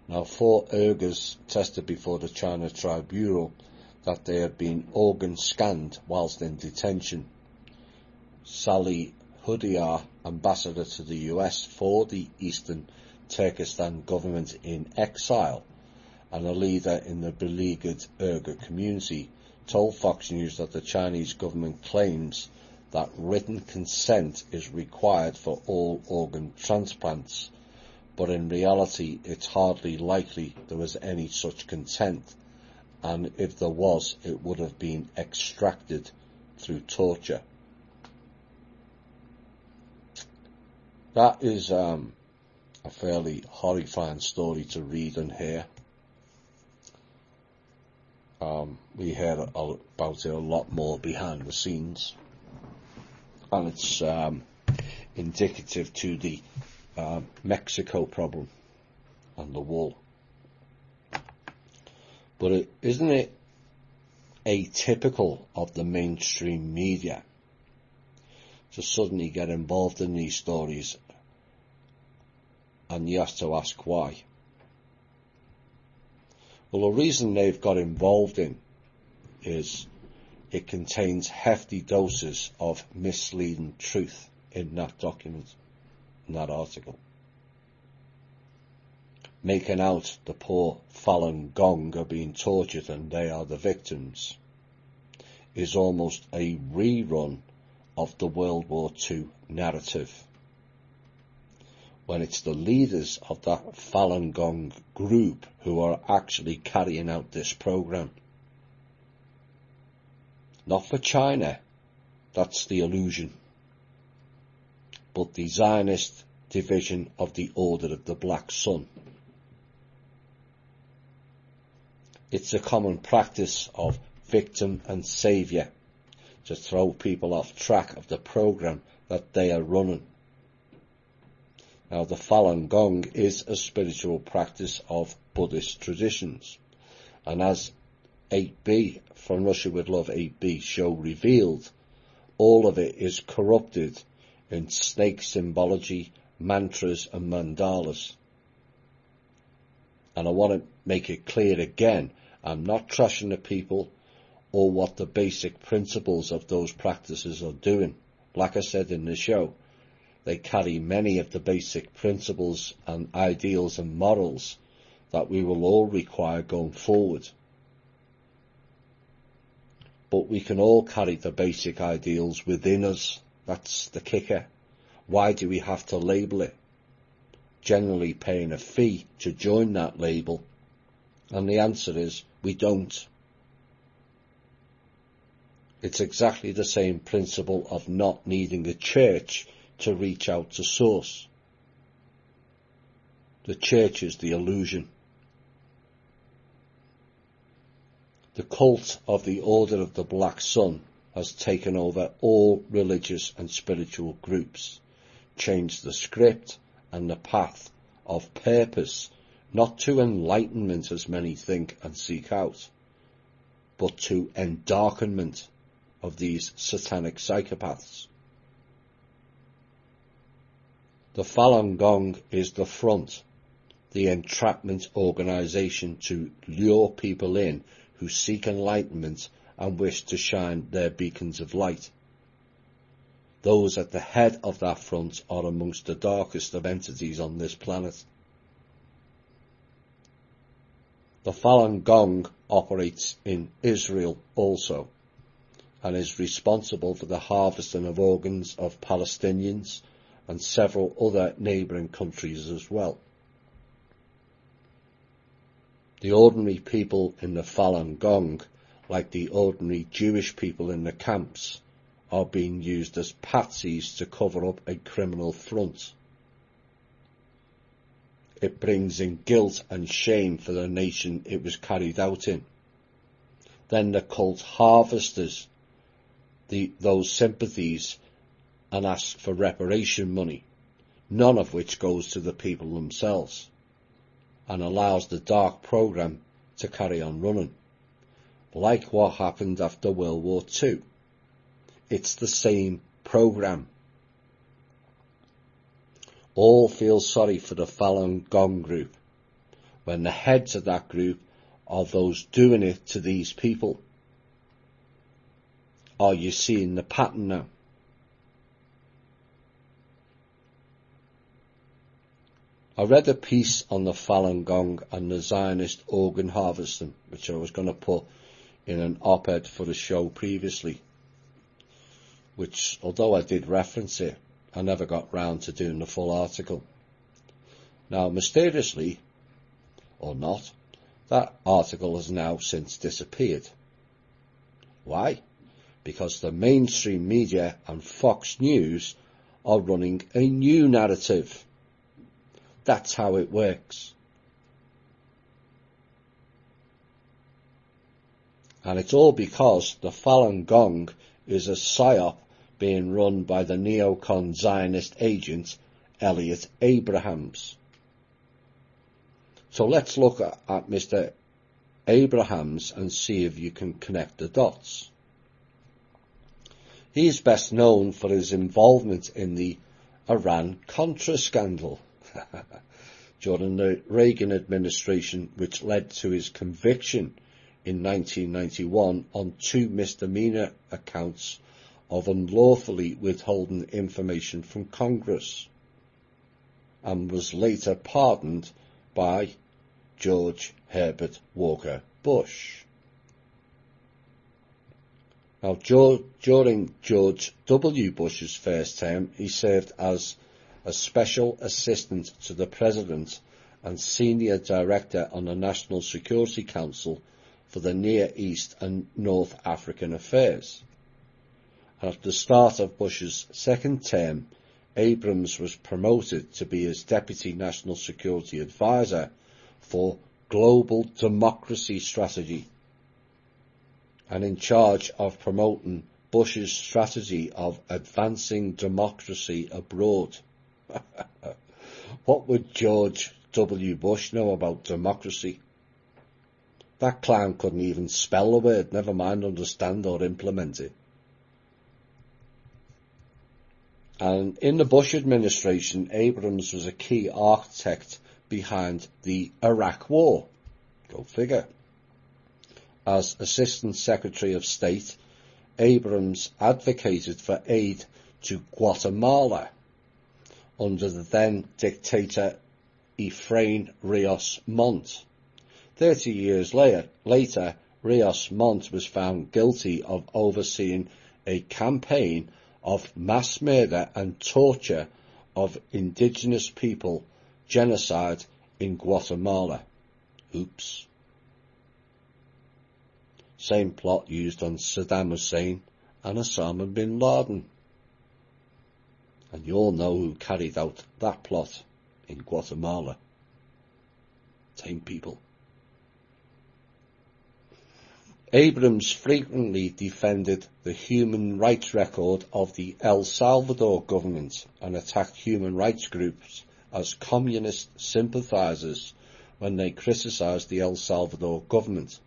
Speaker 1: Now, 4 Uyghurs tested before the China Tribunal that they had been organ scanned whilst in detention. Salih Hudyar, ambassador to the US for the Eastern Turkestan government in exile and a leader in the beleaguered Uyghur community, told Fox News that the Chinese government claims that written consent is required for all organ transplants, but in reality it's hardly likely there was any such consent, and if there was, it would have been extracted through torture. That is a fairly horrifying story to read and hear. We heard about it a lot more behind the scenes, and it's indicative to the Mexico problem and the wall. But isn't it atypical of the mainstream media to suddenly get involved in these stories, and you have to ask why? Well, the reason they've got involved in is it contains hefty doses of misleading truth in that document, in that article. Making out the poor Falun Gong are being tortured and they are the victims is almost a rerun of the World War II narrative, when it's the leaders of that Falun Gong group who are actually carrying out this program. Not for China, that's the illusion, but the Zionist division of the Order of the Black Sun. It's a common practice of victim and saviour to throw people off track of the program that they are running. Now, the Falun Gong is a spiritual practice of Buddhist traditions, and as 8B, From Russia With Love 8B show revealed, all of it is corrupted in snake symbology, mantras and mandalas. And I want to make it clear again, I'm not trashing the people or what the basic principles of those practices are doing. Like I said in the show, they carry many of the basic principles and ideals and morals that we will all require going forward. But we can all carry the basic ideals within us. That's the kicker. Why do we have to label it? Generally paying a fee to join that label. And the answer is, we don't. It's exactly the same principle of not needing a church to reach out to source. The church is the illusion. The cult of the Order of the Black Sun has taken over all religious and spiritual groups, changed the script and the path of purpose, not to enlightenment as many think and seek out, but to endarkenment of these satanic psychopaths. The Falun Gong is the front, the entrapment organisation to lure people in who seek enlightenment and wish to shine their beacons of light. Those at the head of that front are amongst the darkest of entities on this planet. The Falun Gong operates in Israel also, and is responsible for the harvesting of organs of Palestinians and several other neighbouring countries as well. The ordinary people in the Falun Gong, like the ordinary Jewish people in the camps, are being used as patsies to cover up a criminal front. It brings in guilt and shame for the nation it was carried out in. Then the cult harvesters those sympathies and ask for reparation money, none of which goes to the people themselves, and allows the dark programme to carry on running, like what happened after World War II. It's the same programme. All feel sorry for the Falun Gong group, when the heads of that group are those doing it to these people. Are you seeing the pattern now? I read a piece on the Falun Gong and the Zionist organ harvesting, which I was going to put in an op-ed for the show previously, which, although I did reference it, I never got round to doing the full article. Now, mysteriously, or not, that article has now since disappeared. Why? Because the mainstream media and Fox News are running a new narrative. That's how it works. And it's all because the Falun Gong is a PSYOP being run by the neocon Zionist agent Elliot Abrahams. So let's look at Mr. Abrahams and see if you can connect the dots. He is best known for his involvement in the Iran-Contra scandal during the Reagan administration, which led to his conviction in 1991 on 2 misdemeanor accounts of unlawfully withholding information from Congress, and was later pardoned by George Herbert Walker Bush. Now, during George W. Bush's first term, he served as a special assistant to the President and senior director on the National Security Council for the Near East and North African affairs. At the start of Bush's second term, Abrams was promoted to be his Deputy National Security Advisor for Global Democracy Strategy, and in charge of promoting Bush's strategy of advancing democracy abroad. What would George W. Bush know about democracy? That clown couldn't even spell the word, never mind understand or implement it. And in the Bush administration, Abrams was a key architect behind the Iraq War. Go figure. As Assistant Secretary of State, Abrams advocated for aid to Guatemala under the then dictator Efrain Rios Montt. 30 years later, Rios Montt was found guilty of overseeing a campaign of mass murder and torture of indigenous people, genocide in Guatemala. Oops. Same plot used on Saddam Hussein and Osama bin Laden. And you all know who carried out that plot in Guatemala. Same people. Abrams frequently defended the human rights record of the El Salvador government and attacked human rights groups as communist sympathizers when they criticized the El Salvador government.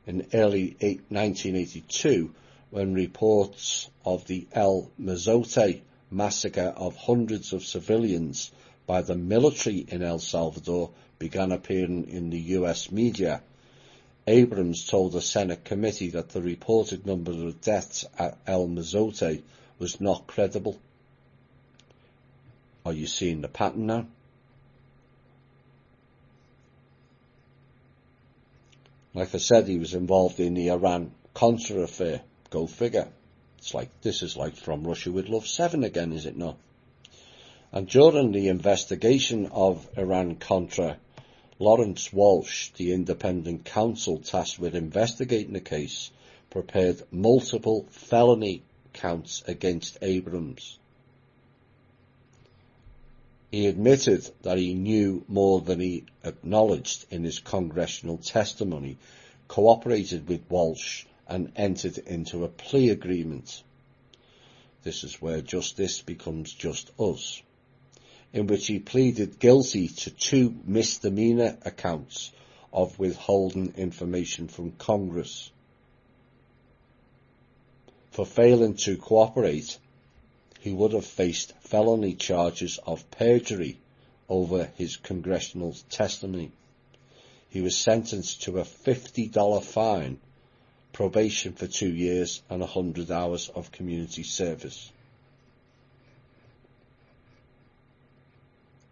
Speaker 1: In early 1982, when reports of the El Mozote massacre of hundreds of civilians by the military in El Salvador began appearing in the US media, Abrams told a Senate committee that the reported number of deaths at El Mozote was not credible. Are you seeing the pattern now? Like I said, he was involved in the Iran-Contra affair. Go figure. This is like From Russia with Love 7 again, is it not? And during the investigation of Iran-Contra, Lawrence Walsh, the independent counsel tasked with investigating the case, prepared multiple felony counts against Abrams. He admitted that he knew more than he acknowledged in his congressional testimony, cooperated with Walsh, and entered into a plea agreement. This is where justice becomes just us, in which he pleaded guilty to 2 misdemeanor accounts of withholding information from Congress. For failing to cooperate, he would have faced felony charges of perjury over his congressional testimony. He was sentenced to a $50 fine, probation for 2 years, and 100 hours of community service.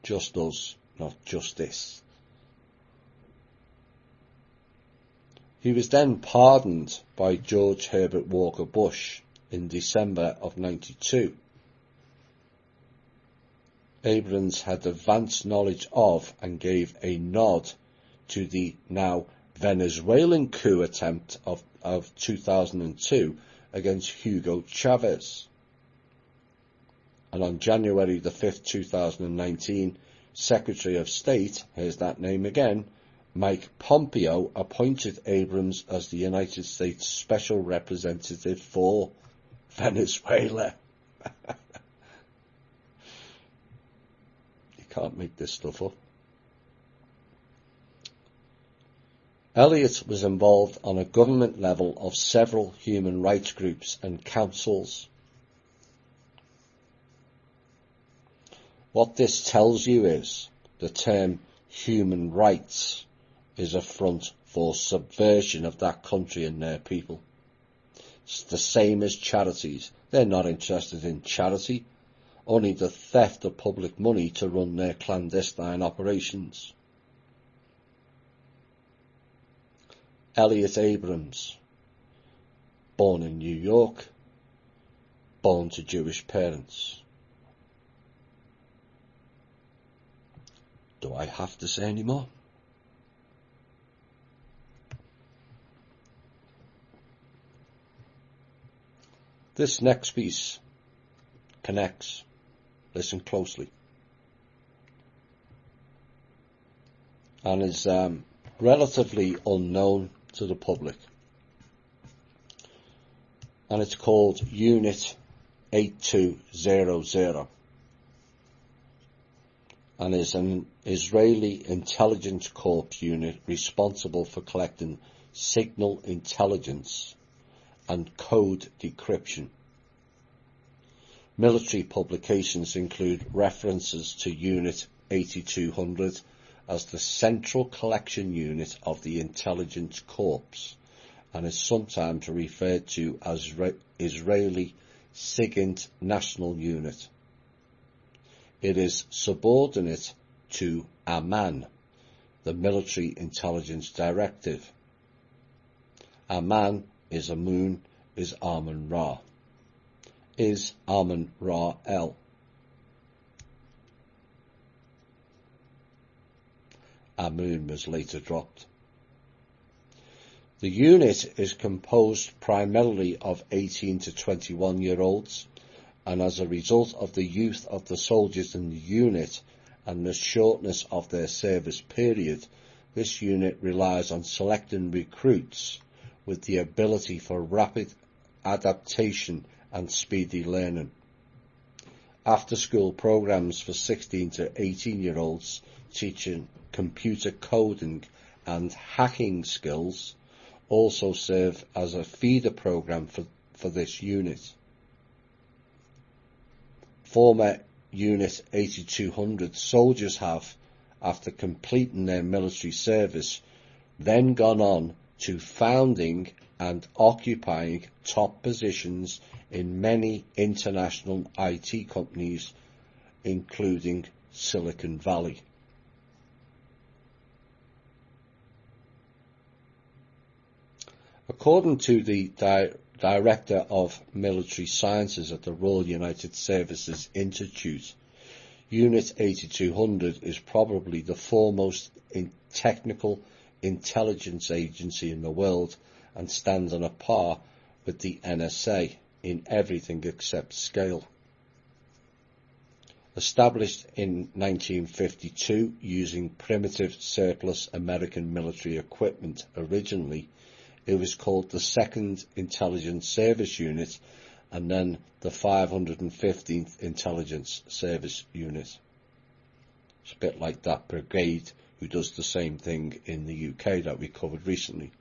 Speaker 1: Just us, not justice. He was then pardoned by George Herbert Walker Bush in December of '92. Abrams had advanced knowledge of and gave a nod to the now Venezuelan coup attempt of 2002 against Hugo Chavez. And on January the 5th, 2019, Secretary of State, here's that name again, Mike Pompeo appointed Abrams as the United States Special Representative for Venezuela. You can't make this stuff up. Elliott was involved on a government level of several human rights groups and councils. What this tells you is the term human rights is a front for subversion of that country and their people. It's the same as charities. They're not interested in charity, only the theft of public money to run their clandestine operations. Elliott Abrams, born in New York, born to Jewish parents. Do I have to say any more? This next piece connects. Listen closely. And is relatively unknown to the public. And it's called Unit 8200. And is an Israeli intelligence corps unit responsible for collecting signal intelligence and code decryption. Military publications include references to Unit 8200 as the central collection unit of the intelligence corps, and is sometimes referred to as Israeli SIGINT National Unit. It is subordinate to Amman, the Military Intelligence Directive. Amman is Amun, is Amun-Ra. Is Amun-Ra El. Amun was later dropped. The unit is composed primarily of 18 to 21-year-olds, and as a result of the youth of the soldiers in the unit and the shortness of their service period, this unit relies on selecting recruits with the ability for rapid adaptation and speedy learning. After-school programs for 16 to 18-year-olds teaching computer coding and hacking skills also serve as a feeder program for this unit. Former Unit 8200 soldiers have, after completing their military service, then gone on to founding and occupying top positions in many international IT companies, including Silicon Valley. According to the Director of Military Sciences at the Royal United Services Institute, Unit 8200 is probably the foremost technical intelligence agency in the world and stands on a par with the NSA in everything except scale. Established in 1952 using primitive surplus American military equipment originally, it was called the 2nd Intelligence Service Unit and then the 515th Intelligence Service Unit. It's a bit like that brigade who does the same thing in the UK that we covered recently.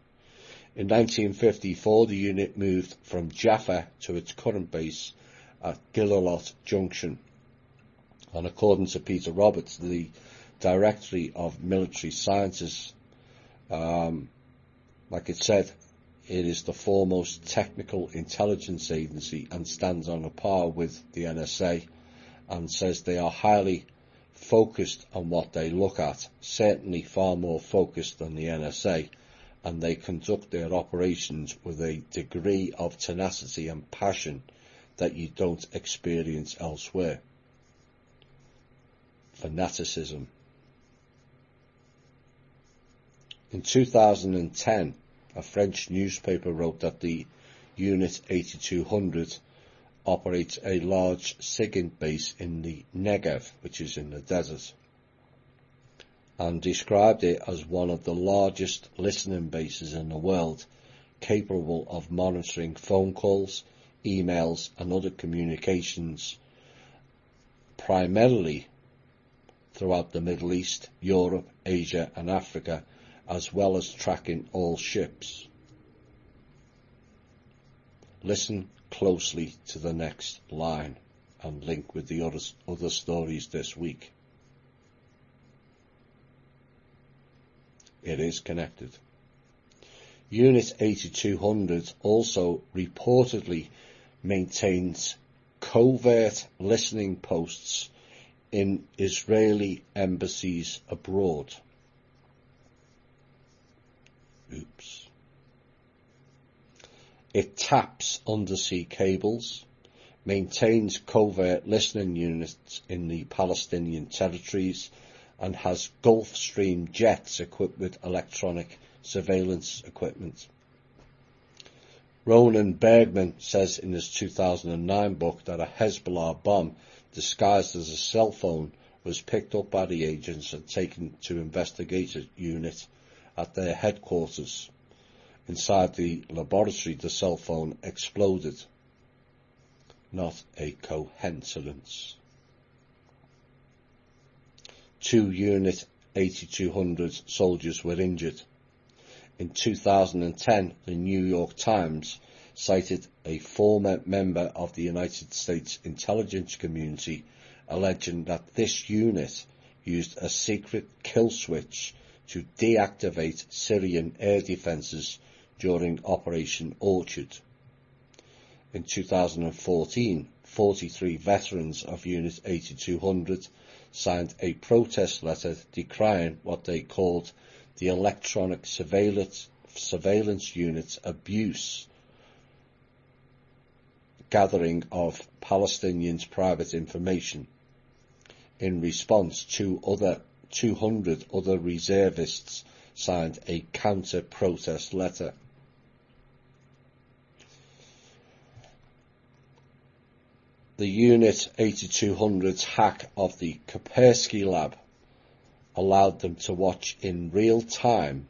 Speaker 1: In 1954, the unit moved from Jaffa to its current base at Gillalot Junction. And according to Peter Roberts, the Directory of Military Sciences, like it said, it is the foremost technical intelligence agency and stands on a par with the NSA, and says they are highly focused on what they look at, certainly far more focused than the NSA, and they conduct their operations with a degree of tenacity and passion that you don't experience elsewhere. Fanaticism. In 2010, a French newspaper wrote that the Unit 8200 operates a large SIGINT base in the Negev, which is in the desert, and described it as one of the largest listening bases in the world, capable of monitoring phone calls, emails and other communications, primarily throughout the Middle East, Europe, Asia and Africa, as well as tracking all ships. Listen closely to the next line and link with the other stories this week. It is connected. Unit 8200 also reportedly maintains covert listening posts in Israeli embassies abroad. Oops. It taps undersea cables, maintains covert listening units in the Palestinian territories, and has Gulfstream jets equipped with electronic surveillance equipment. Ronan Bergman says in his 2009 book that a Hezbollah bomb disguised as a cell phone was picked up by the agents and taken to investigative unit at their headquarters. Inside the laboratory, the cell phone exploded. Not a coincidence. 2 Unit 8200 soldiers were injured. In 2010, the New York Times cited a former member of the United States intelligence community alleging that this unit used a secret kill switch to deactivate Syrian air defences during Operation Orchard. In 2014, 43 veterans of Unit 8200 signed a protest letter decrying what they called the electronic surveillance unit's abuse, gathering of Palestinians' private information. In response, 200 other reservists signed a counter-protest letter. The Unit 8200's hack of the Kaspersky Lab allowed them to watch in real time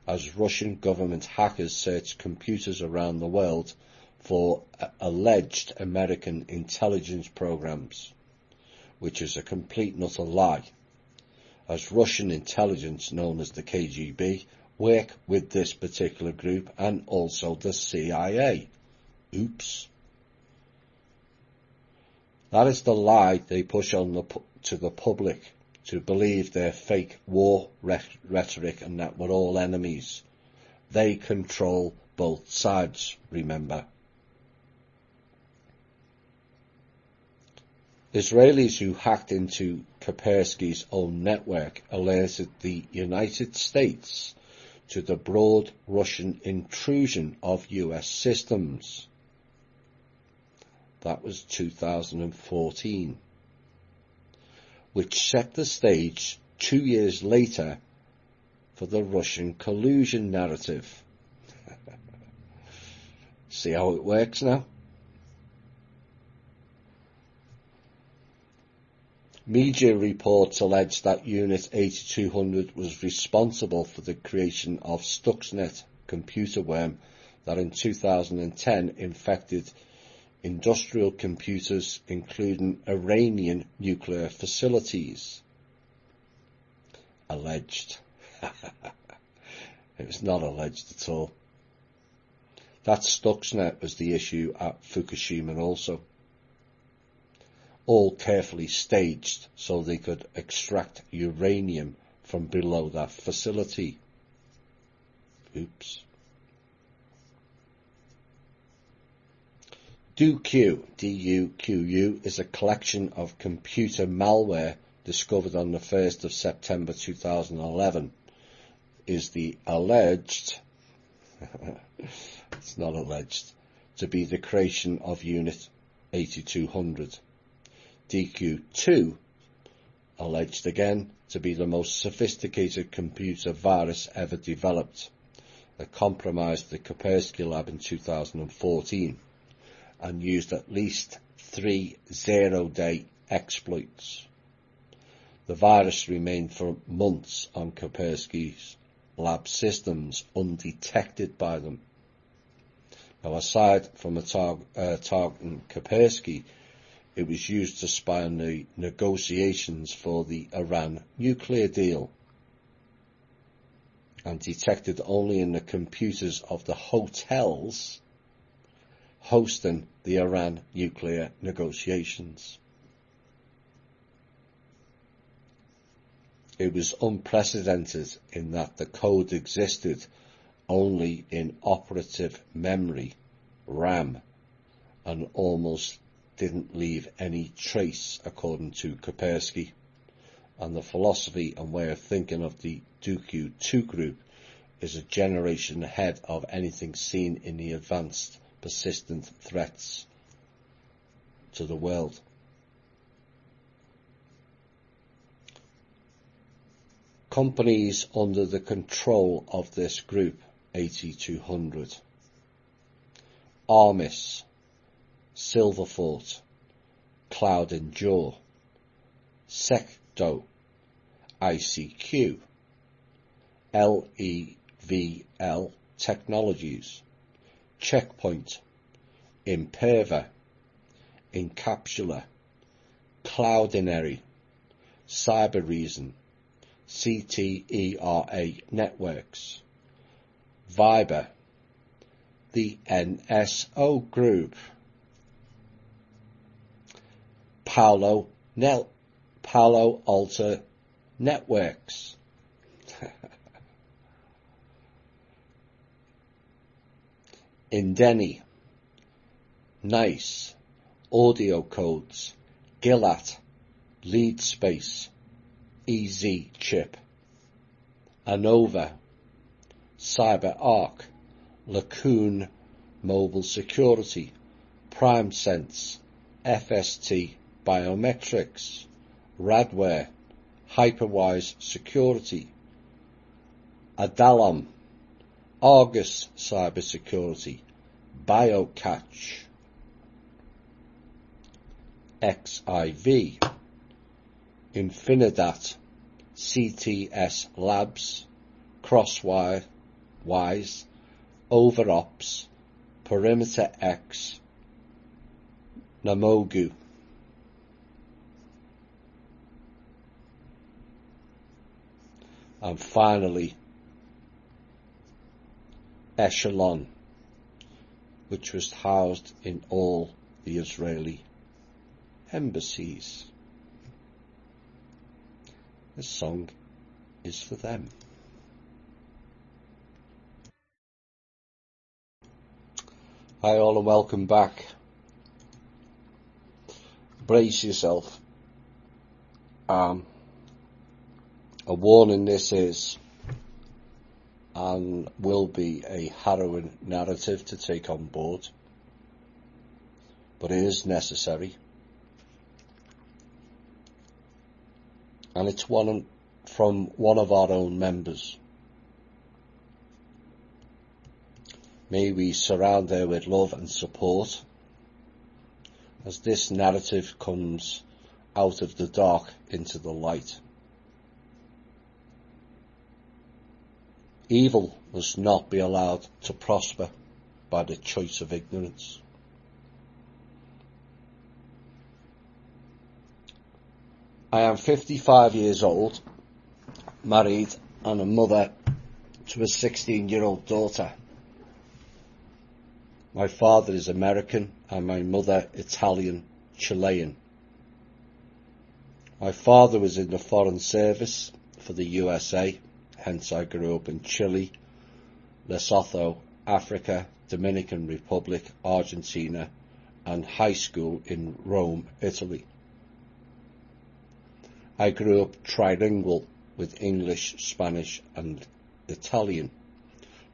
Speaker 1: as Russian government hackers searched computers around the world for alleged American intelligence programs, which is a complete and utter lie, as Russian intelligence, known as the KGB, work with this particular group and also the CIA. Oops. That is the lie they push on to the public, to believe their fake war rhetoric and that we're all enemies. They control both sides, remember. Israelis who hacked into Kaspersky's own network alerted the United States to the broad Russian intrusion of US systems. That was 2014. which set the stage 2 years later for the Russian collusion narrative. See how it works now? Media reports allege that Unit 8200 was responsible for the creation of Stuxnet computer worm that in 2010 infected industrial computers, including Iranian nuclear facilities. Alleged. It was not alleged at all. That Stuxnet was the issue at Fukushima also. All carefully staged so they could extract uranium from below that facility. Oops. DuQu, D-U-Q-U, is a collection of computer malware discovered on the 1st of September 2011. Is the alleged, it's not alleged, to be the creation of Unit 8200. DQ2, alleged again to be the most sophisticated computer virus ever developed, that compromised the Kaspersky Lab in 2014 and used at least 3 zero-day exploits. The virus remained for months on Kaspersky's lab systems, undetected by them. Now, aside from targeting Kaspersky, it was used to spy on the negotiations for the Iran nuclear deal and detected only in the computers of the hotels hosting the Iran nuclear negotiations. It was unprecedented in that the code existed only in operative memory, RAM, and almost didn't leave any trace, according to Kaspersky, and the philosophy and way of thinking of the DuQ2 group is a generation ahead of anything seen in the advanced persistent threats to the world. Companies under the control of this group, 8200, Armis, Silverfort, Cloud Endure, Secdo, ICQ, LEVL Technologies, Checkpoint, Imperva, Incapsula, Cloudinary, Cybereason, CTERA Networks, Viber, the NSO Group, Palo Alto Networks, Indeni, Nice, Audio Codes, Gilat, Leadspace, EZ Chip, Anova, CyberArk, Lacoon Mobile Security, PrimeSense, FST Biometrics, Radware, Hyperwise Security, Adallam, Argus Cybersecurity, BioCatch, XIV, Infinidat, CTS Labs, Crosswire, Wise, Overops, Perimeter X, Namogu. And finally, Echelon, which was housed in all the Israeli embassies. This song is for them. Hi all and welcome back. Brace yourself. A warning, this is and will be a harrowing narrative to take on board, but it is necessary. and it's from one of our own members. May we surround her with love and support as this narrative comes out of the dark into the light. Evil must not be allowed to prosper by the choice of ignorance. I am 55 years old, married, and a mother to a 16-year-old daughter. My father is American and my mother Italian, Chilean. My father was in the Foreign Service for the USA, hence I grew up in Chile, Lesotho, Africa, Dominican Republic, Argentina, and high school in Rome, Italy. I grew up trilingual with English, Spanish, and Italian.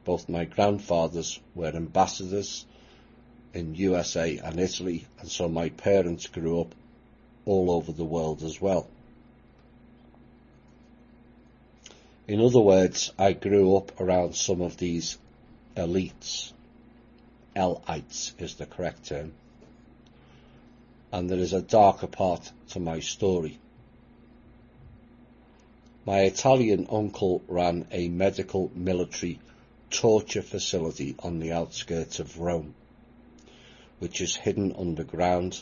Speaker 1: Both my grandfathers were ambassadors in USA and Italy, and so my parents grew up all over the world as well. In other words, I grew up around some of these elites. Elites is the correct term. And there is a darker part to my story. My Italian uncle ran a medical military torture facility on the outskirts of Rome, which is hidden underground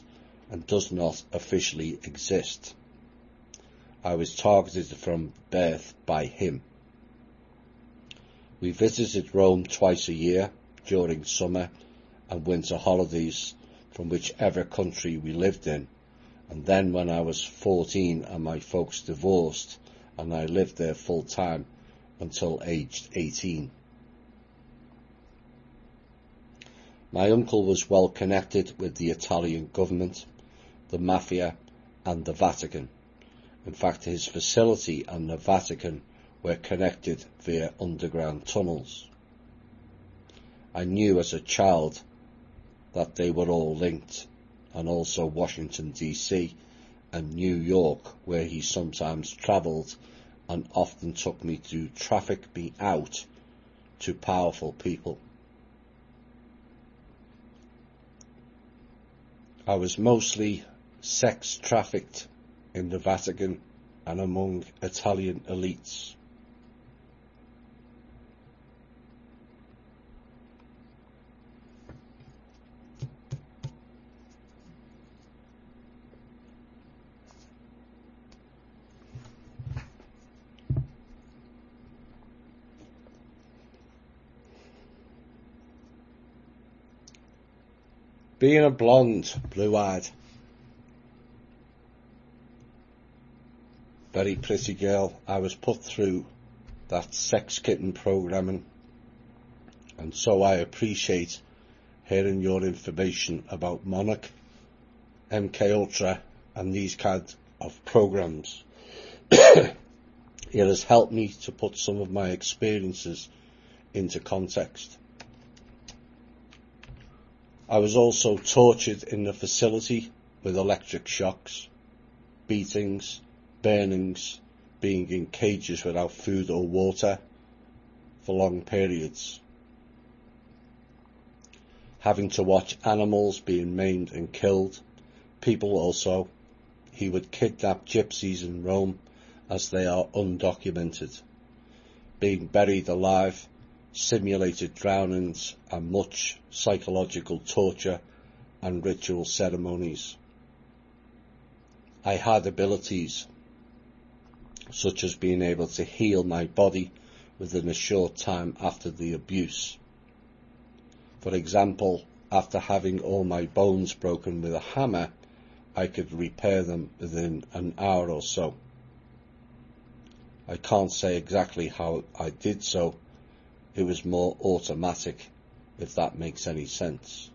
Speaker 1: and does not officially exist. I was targeted from birth by him. We visited Rome twice a year during summer and winter holidays from whichever country we lived in, and then when I was 14 and my folks divorced, and I lived there full time until aged 18. My uncle was well connected with the Italian government, the mafia, and the Vatican. In fact, his facility and the Vatican were connected via underground tunnels. I knew as a child that they were all linked, and also Washington, D.C., and New York, where he sometimes travelled and often took me to traffic me out to powerful people. I was mostly sex trafficked in the Vatican and among Italian elites. Being a blonde, blue-eyed, very pretty girl, I was put through that sex kitten programming, and so I appreciate hearing your information about Monarch, MK Ultra, and these kinds of programs. It has helped me to put some of my experiences into context. I was also tortured in the facility with electric shocks, beatings, burnings, being in cages without food or water for long periods, having to watch animals being maimed and killed. People also, he would kidnap gypsies in Rome as they are undocumented, being buried alive, simulated drownings, and much psychological torture and ritual ceremonies. I had abilities such as being able to heal my body within a short time after the abuse. For example, after having all my bones broken with a hammer, I could repair them within an hour or so. I can't say exactly how I did so. It was more automatic, if that makes any sense.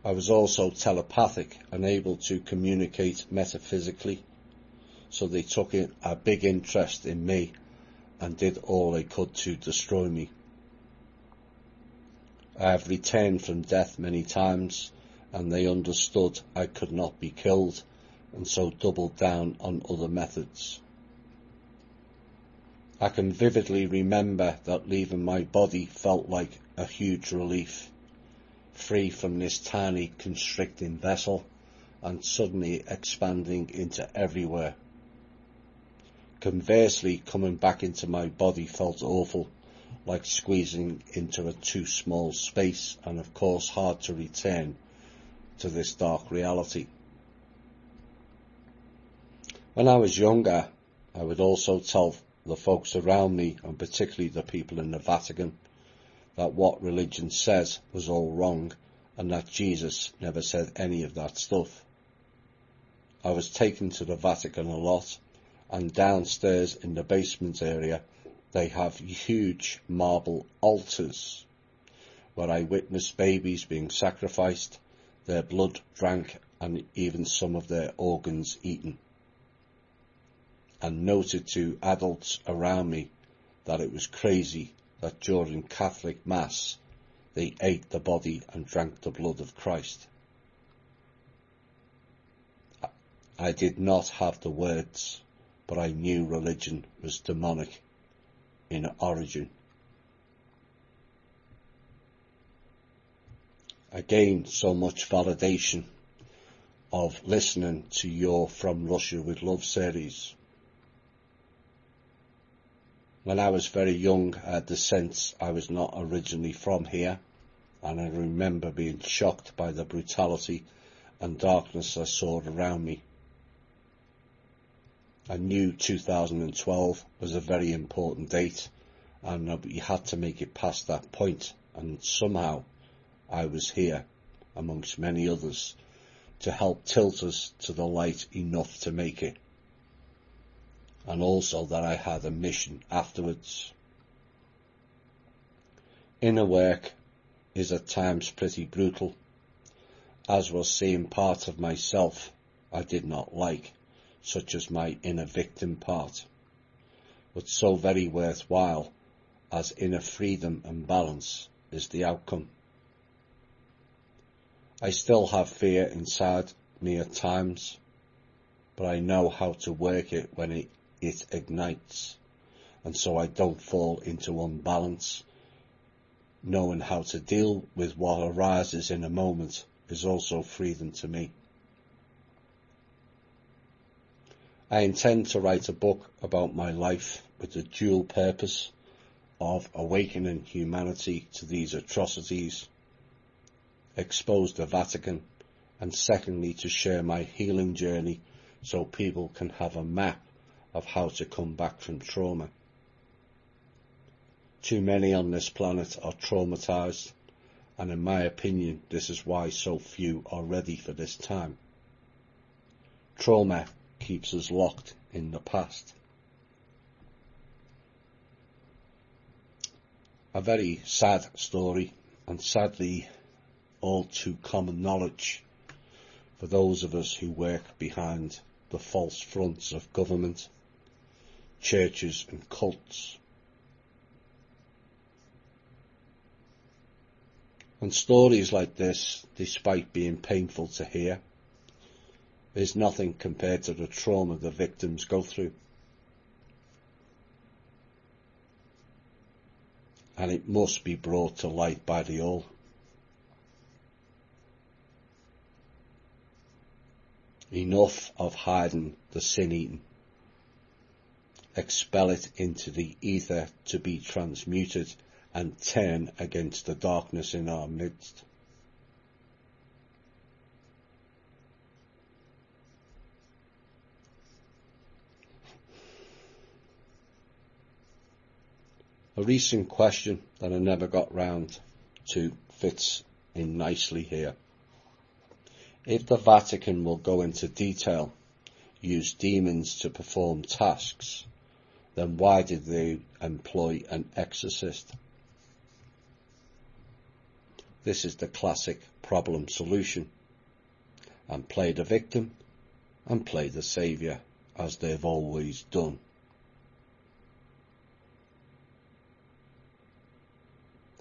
Speaker 1: I was also telepathic and able to communicate metaphysically, so they took a big interest in me and did all they could to destroy me. I have returned from death many times, and they understood I could not be killed and so doubled down on other methods. I can vividly remember that leaving my body felt like a huge relief, free from this tiny constricting vessel and suddenly expanding into everywhere. Conversely, coming back into my body felt awful, like squeezing into a too small space, and of course hard to return to this dark reality. When I was younger, I would also tell the folks around me, and particularly the people in the Vatican, that what religion says was all wrong and that Jesus never said any of that stuff. I was taken to the Vatican a lot, and downstairs in the basement area they have huge marble altars where I witnessed babies being sacrificed, their blood drank, and even some of their organs eaten, and noted to adults around me that it was crazy that during Catholic Mass they ate the body and drank the blood of Christ. I did not have the words, but I knew religion was demonic in origin. Again, so much validation of listening to your From Russia with Love series. When I was very young, I had the sense I was not originally from here, and I remember being shocked by the brutality and darkness I saw around me. I knew 2012 was a very important date, and we had to make it past that point, and somehow I was here, amongst many others, to help tilt us to the light enough to make it, and also that I had a mission afterwards. Inner work is at times pretty brutal, as was seeing parts of myself I did not like, such as my inner victim part, but so very worthwhile, as inner freedom and balance is the outcome. I still have fear inside me at times, but I know how to work it when it ignites, and so I don't fall into unbalance. Knowing how to deal with what arises in a moment is also freedom to me. I intend to write a book about my life with the dual purpose of awakening humanity to these atrocities, expose the Vatican, and secondly to share my healing journey so people can have a map of how to come back from trauma. Too many on this planet are traumatized, and in my opinion this is why so few are ready for this time. Trauma keeps us locked in the past. A very sad story, and sadly all too common knowledge for those of us who work behind the false fronts of government, churches and cults. And stories like this, despite being painful to hear, is nothing compared to the trauma the victims go through. And it must be brought to light by the all. Enough of hiding the sin-eating. Expel it into the ether to be transmuted and turn against the darkness in our midst. A recent question that I never got round to fits in nicely here. If the Vatican will go into detail, use demons to perform tasks, then why did they employ an exorcist? This is the classic problem solution. And play the victim and play the saviour, as they've always done.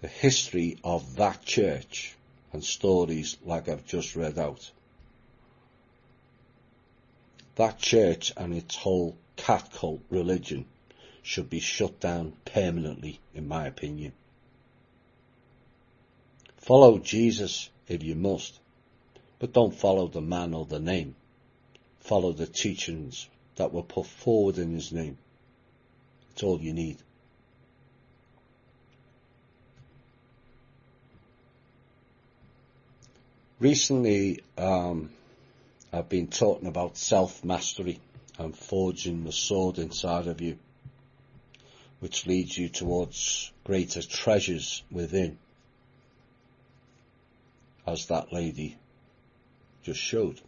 Speaker 1: The history of that church and stories like I've just read out That church and its whole cat cult religion should be shut down permanently, in my opinion. Follow Jesus if you must, but don't follow the man or the name. Follow the teachings that were put forward in his name. It's all you need. Recently, I've been talking about self-mastery and forging the sword inside of you, which leads you towards greater treasures within, as that lady just showed.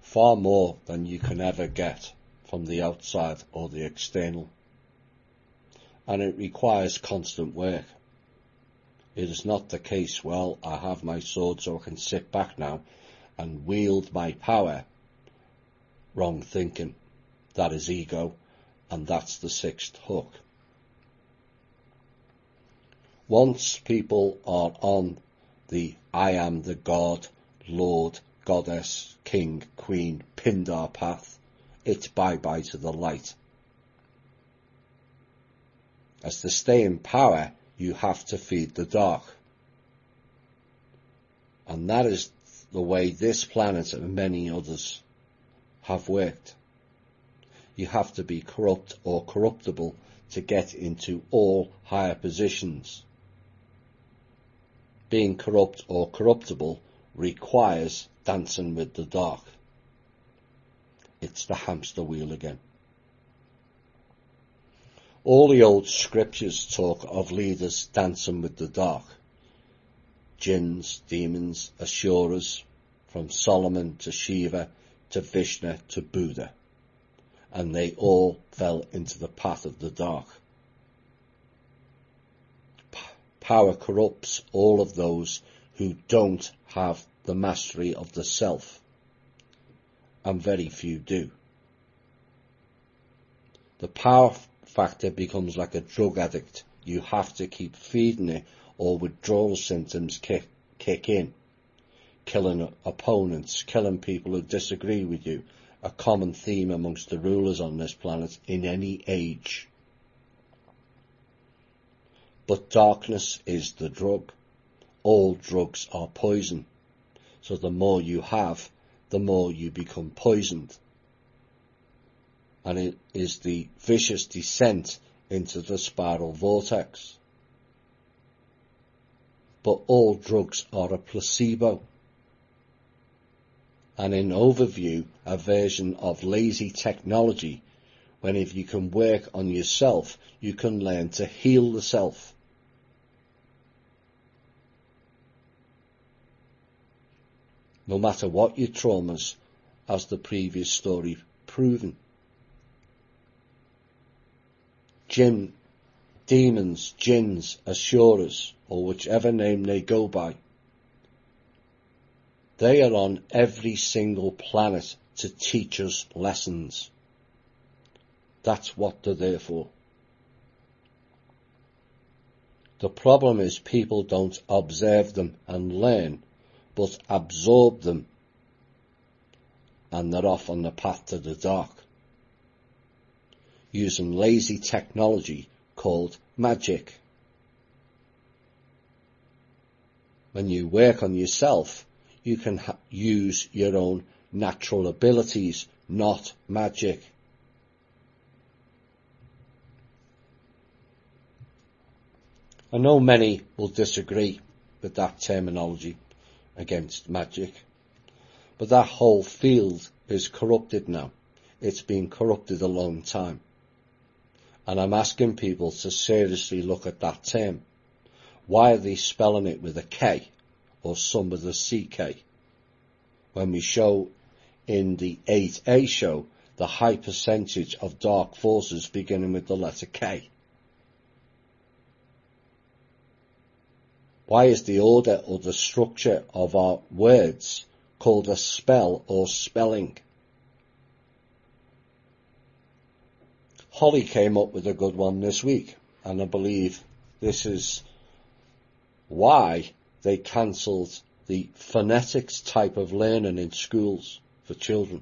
Speaker 1: Far more than you can ever get from the outside or the external. And it requires constant work. It is not the case, well, I have my sword so I can sit back now and wield my power. Wrong thinking. That is ego, and that's the sixth hook. Once people are on the I am the God, Lord, Goddess, King, Queen, Pindar path, it's bye-bye to the light. As to stay in power, you have to feed the dark. And that is the way this planet and many others have worked. You have to be corrupt or corruptible to get into all higher positions. Being corrupt or corruptible requires dancing with the dark. It's the hamster wheel again. All the old scriptures talk of leaders dancing with the dark. Jinns, demons, Asuras, from Solomon to Shiva to Vishnu to Buddha. And they all fell into the path of the dark. Power corrupts all of those who don't have the mastery of the self. And very few do. The power factor becomes like a drug addict. You have to keep feeding it or withdrawal symptoms kick in. Killing opponents, killing people who disagree with you, a common theme amongst the rulers on this planet in any age. But darkness is the drug. All drugs are poison. So the more you have, the more you become poisoned. And it is the vicious descent into the spiral vortex. But all drugs are a placebo. And in overview, a version of lazy technology, when if you can work on yourself, you can learn to heal the self. No matter what your traumas, as the previous story proven. Demons, jinns, Asuras, or whichever name they go by, they are on every single planet to teach us lessons. That's what they're there for. The problem is people don't observe them and learn, but absorb them, and they're off on the path to the dark, using lazy technology called magic. When you work on yourself, you can use your own natural abilities, not magic. I know many will disagree with that terminology against magic, but that whole field is corrupted now. It's been corrupted a long time. And I'm asking people to seriously look at that term. Why are they spelling it with a K or some with a CK? When we show in the 8A show the high percentage of dark forces beginning with the letter K. Why is the order or the structure of our words called a spell or spelling? Holly came up with a good one this week, and I believe this is why they cancelled the phonetics type of learning in schools for children.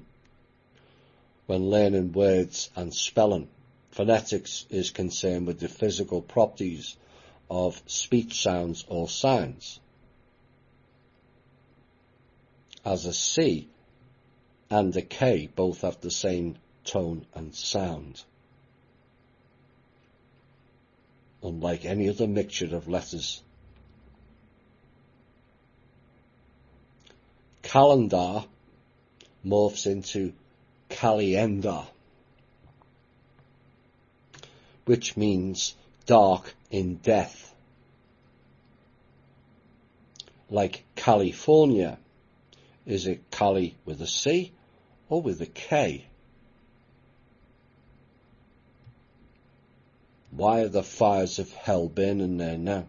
Speaker 1: When learning words and spelling, phonetics is concerned with the physical properties of speech sounds or sounds, as a C and a K both have the same tone and sound, unlike any other mixture of letters. Calendar morphs into calienda, which means dark in death. Like California, is it Cali with a C or with a K? Why are the fires of hell burning there now?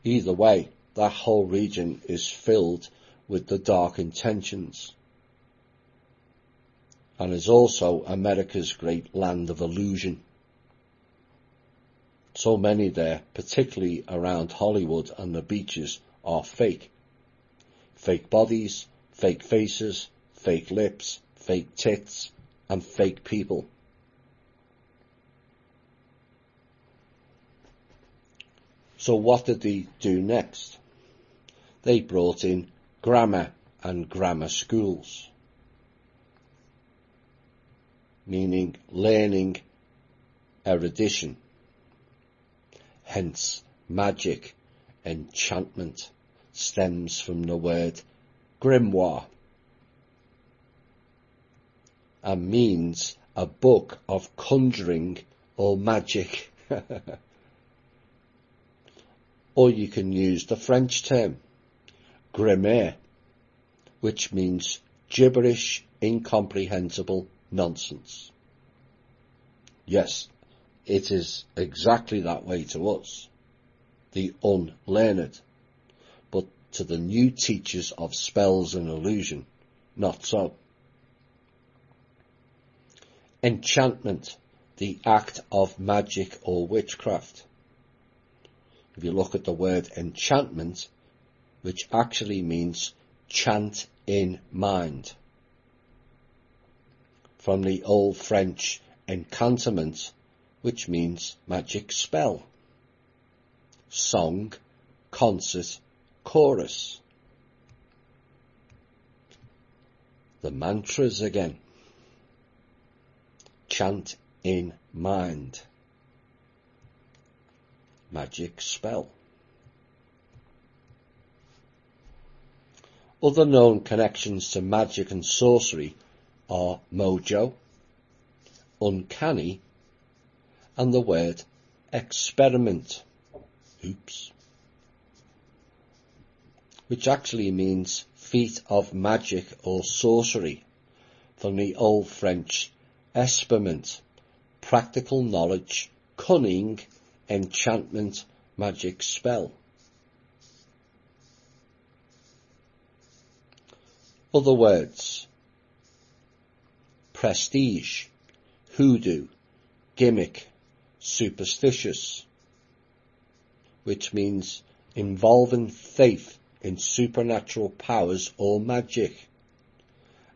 Speaker 1: Either way, that whole region is filled with the dark intentions, and is also America's great land of illusion. So many there, particularly around Hollywood and the beaches, are fake. Fake bodies, fake faces, fake lips, fake tits, and fake people. So what did they do next? They brought in grammar and grammar schools, meaning learning erudition. Hence, magic, enchantment, stems from the word grimoire and means a book of conjuring or magic. Or you can use the French term grammaire, which means gibberish, incomprehensible nonsense. Yes, it is exactly that way to us, the unlearned, but to the new teachers of spells and illusion, not so. Enchantment, the act of magic or witchcraft. If you look at the word enchantment, which actually means chant in mind, from the old French encantement, which means magic spell, song, concert, chorus. The mantras again. Chant in mind. Magic spell. Other known connections to magic and sorcery are mojo, uncanny, and the word experiment. Oops. Which actually means feat of magic or sorcery, from the old French esperiment, practical knowledge, cunning, enchantment, magic spell. Other words: prestige, hoodoo, gimmick, superstitious, which means involving faith in supernatural powers or magic,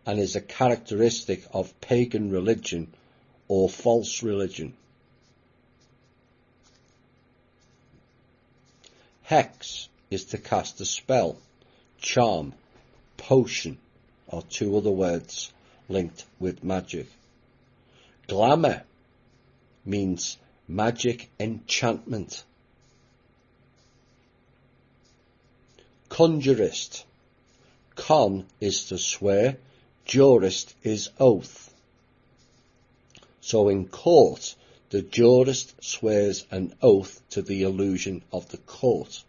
Speaker 1: and is a characteristic of pagan religion or false religion. Hex is to cast a spell, charm, potion, or two other words linked with magic. Glamour means magic enchantment. Conjurist. Con is to swear, jurist is oath. So in court, the jurist swears an oath to the illusion of the court.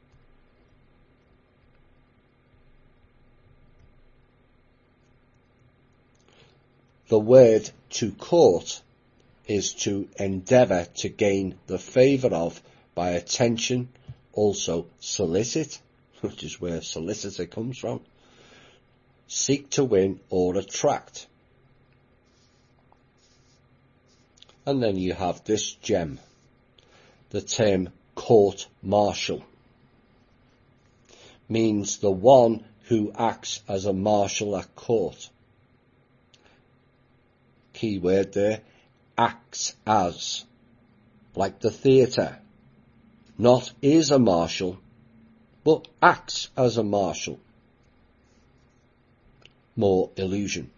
Speaker 1: The word to court is to endeavour to gain the favour of by attention, also solicit, which is where solicitor comes from, seek to win or attract. And then you have this gem, the term court martial. means the one who acts as a marshal at court. Key word there, acts as, like the theatre, not is a marshal, but acts as a marshal. More illusion.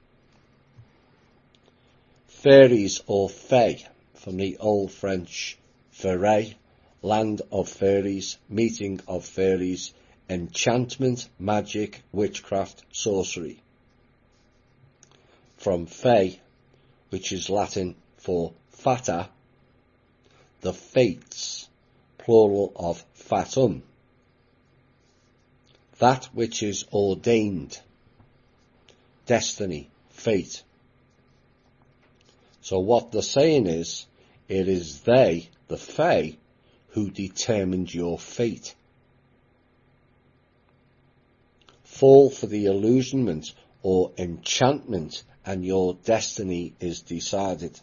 Speaker 1: Fairies or fae, from the Old French fairy, land of fairies, meeting of fairies, enchantment, magic, witchcraft, sorcery. From fae, which is Latin for fata, the fates, plural of fatum, that which is ordained, destiny, fate. So what they're saying is, it is they, the fae, who determined your fate. Fall for the illusionment or enchantment and your destiny is decided.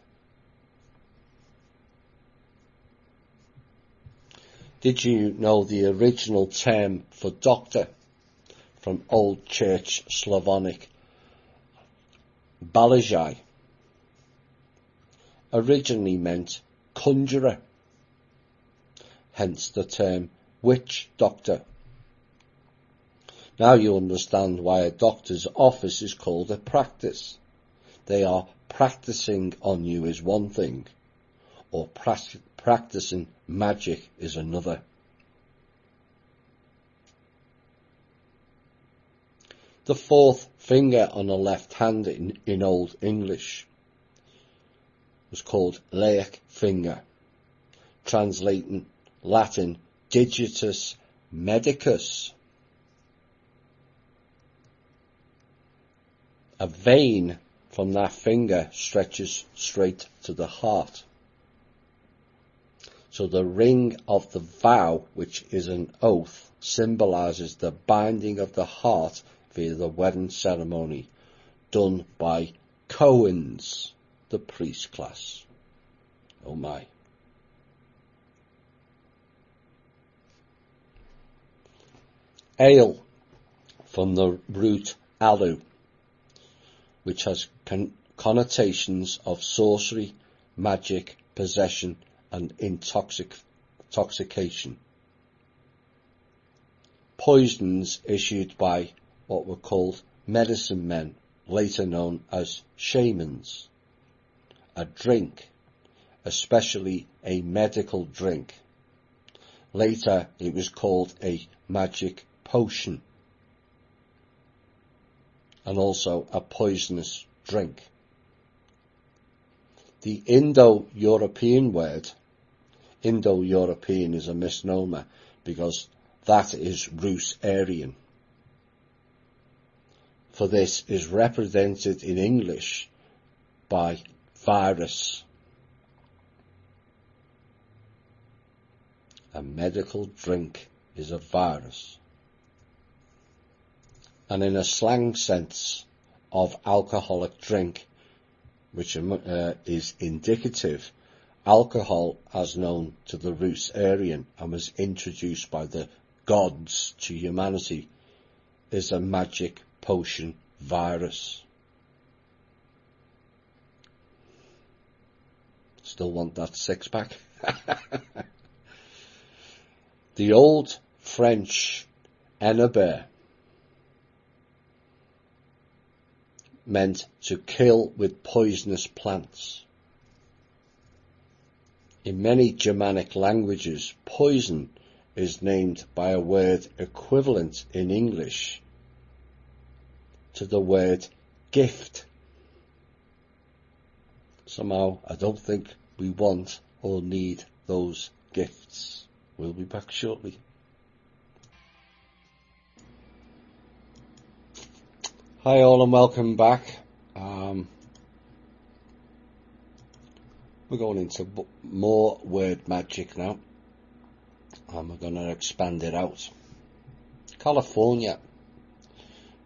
Speaker 1: Did you know the original term for doctor from Old Church Slavonic balajai originally meant conjurer, hence the term witch doctor. Now you understand why a doctor's office is called a practice. They are practicing on you is one thing, or practicing magic is another. The fourth finger on the left hand in Old English was called laic finger, translating Latin digitus medicus. A vein from that finger stretches straight to the heart. So the ring of the vow, which is an oath, symbolizes the binding of the heart via the wedding ceremony done by Cohens, the priest class. Oh my. Ale, from the root alu, which has connotations of sorcery, magic, possession, and intoxication. Poisons issued by what were called medicine men, later known as shamans. A drink, especially a medical drink. Later it was called a magic potion, and also a poisonous drink. The Indo-European word, Indo-European is a misnomer because that is Rus-Aryan. For this is represented in English by virus. A medical drink is a virus. And in a slang sense of alcoholic drink, which is indicative, alcohol as known to the Rus-Aryan and was introduced by the gods to humanity, is a magic potion virus. Still want that six-pack? The old French enneber meant to kill with poisonous plants. In many Germanic languages, poison is named by a word equivalent in English to the word gift. Somehow, I don't think we want or need those gifts. We'll be back shortly. Hi all and welcome back. We're going into more word magic now, and we're going to expand it out. California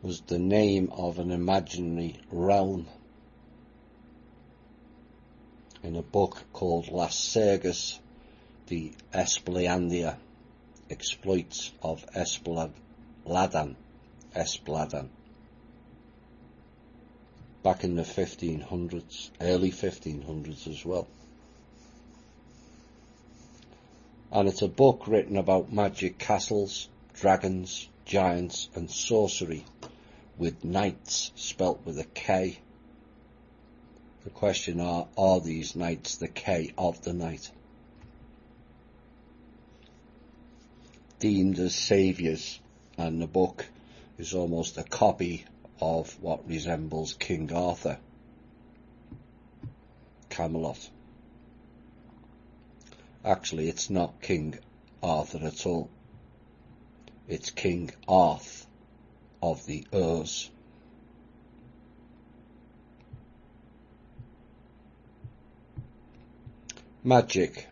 Speaker 1: was the name of an imaginary realm in a book called Las Sergas, the Esplandia, Exploits of Espladan, back in the 1500s, early 1500s as well. And it's a book written about magic castles, dragons, giants and sorcery, with knights spelt with a K. The question are these knights the K of the knight? Deemed as saviours, and the book is almost a copy of what resembles King Arthur, Camelot. Actually, it's not King Arthur at all. It's King Arth of the Urs. Magic,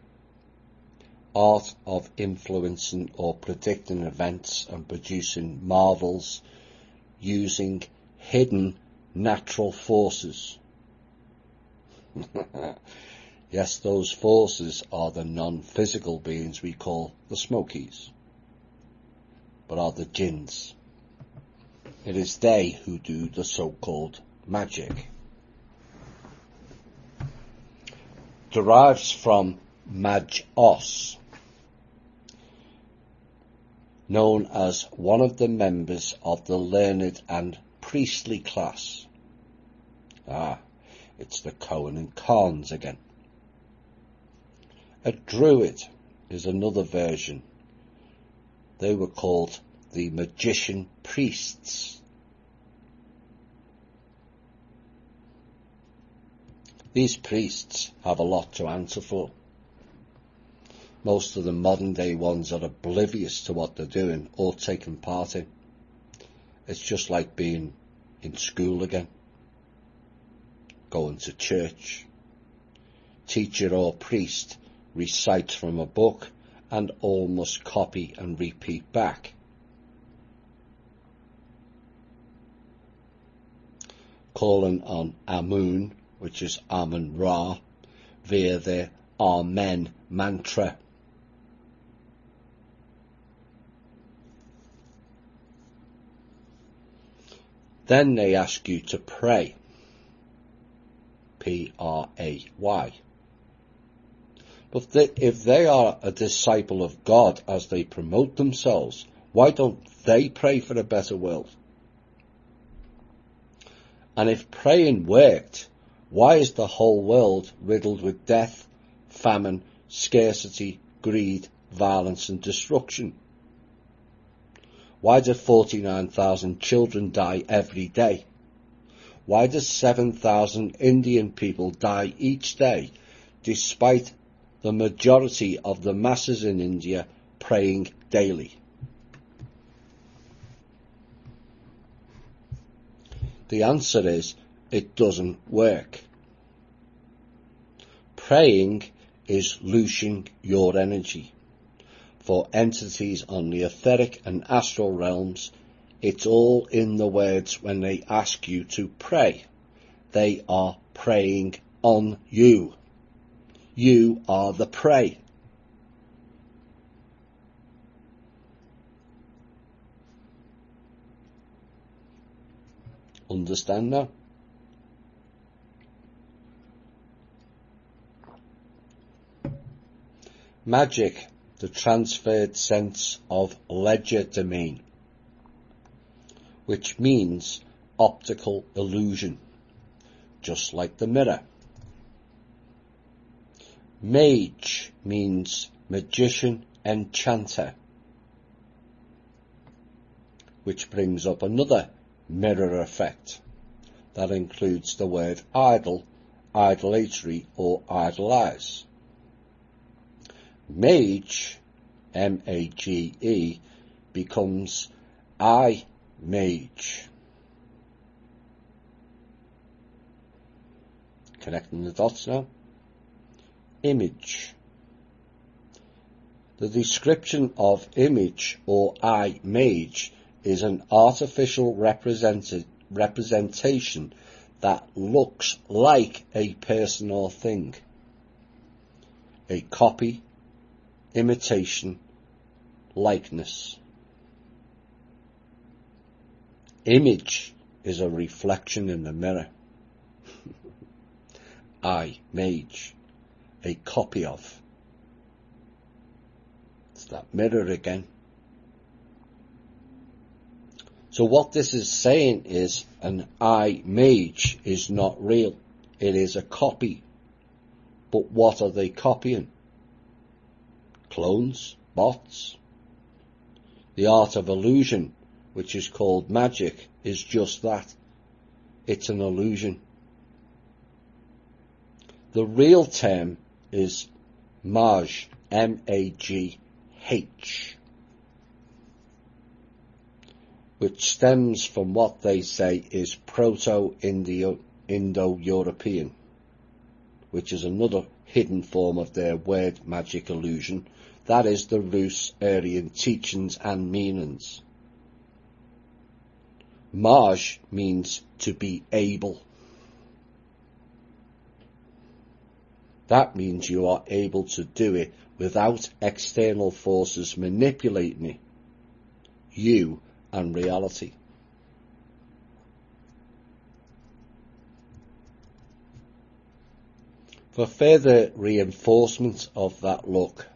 Speaker 1: art of influencing or predicting events and producing marvels using hidden natural forces. Yes, those forces are the non-physical beings we call the Smokies, but are the jinns. It is they who do the so-called magic. Derives from Magos, known as one of the members of the learned and priestly class. It's the Cohen and Carnes again. A druid is another version. They were called the magician priests. These priests have a lot to answer for. Most of the modern day ones are oblivious to what they're doing or taking part in. It's just like being in school again, going to church. Teacher or priest recites from a book and all must copy and repeat back. Calling on Amun, which is Amun-Ra, via the Amen mantra. Then they ask you to pray, P-R-A-Y. But if they are a disciple of God as they promote themselves, why don't they pray for a better world? And if praying worked, why is the whole world riddled with death, famine, scarcity, greed, violence and destruction? Why do 49,000 children die every day? Why do 7,000 Indian people die each day, despite the majority of the masses in India praying daily? The answer is, it doesn't work. Praying is loosing your energy. For entities on the etheric and astral realms, it's all in the words when they ask you to pray. They are preying on you. You are the prey. Understand now? Magic, the transferred sense of legerdemain, which means optical illusion, just like the mirror. Mage means magician, enchanter, which brings up another mirror effect that includes the word idol, idolatory or idolize. Mage, M-A-G-E, becomes I-mage. Connecting the dots now. Image. The description of image or I-mage is an artificial representation that looks like a person or thing. A copy, imitation, likeness. Image is a reflection in the mirror. Image, a copy of. It's that mirror again. So what this is saying is an image is not real. It is a copy. But what are they copying? Clones, bots. The art of illusion, which is called magic, is just that. It's an illusion. The real term is Magh, M-A-G-H, which stems from what they say is Proto-Indo-European, which is another hidden form of their word magic illusion. That is the Rus Aryan teachings and meanings. Magh means to be able. That means you are able to do it without external forces manipulating it, you and reality. For further reinforcement of that look,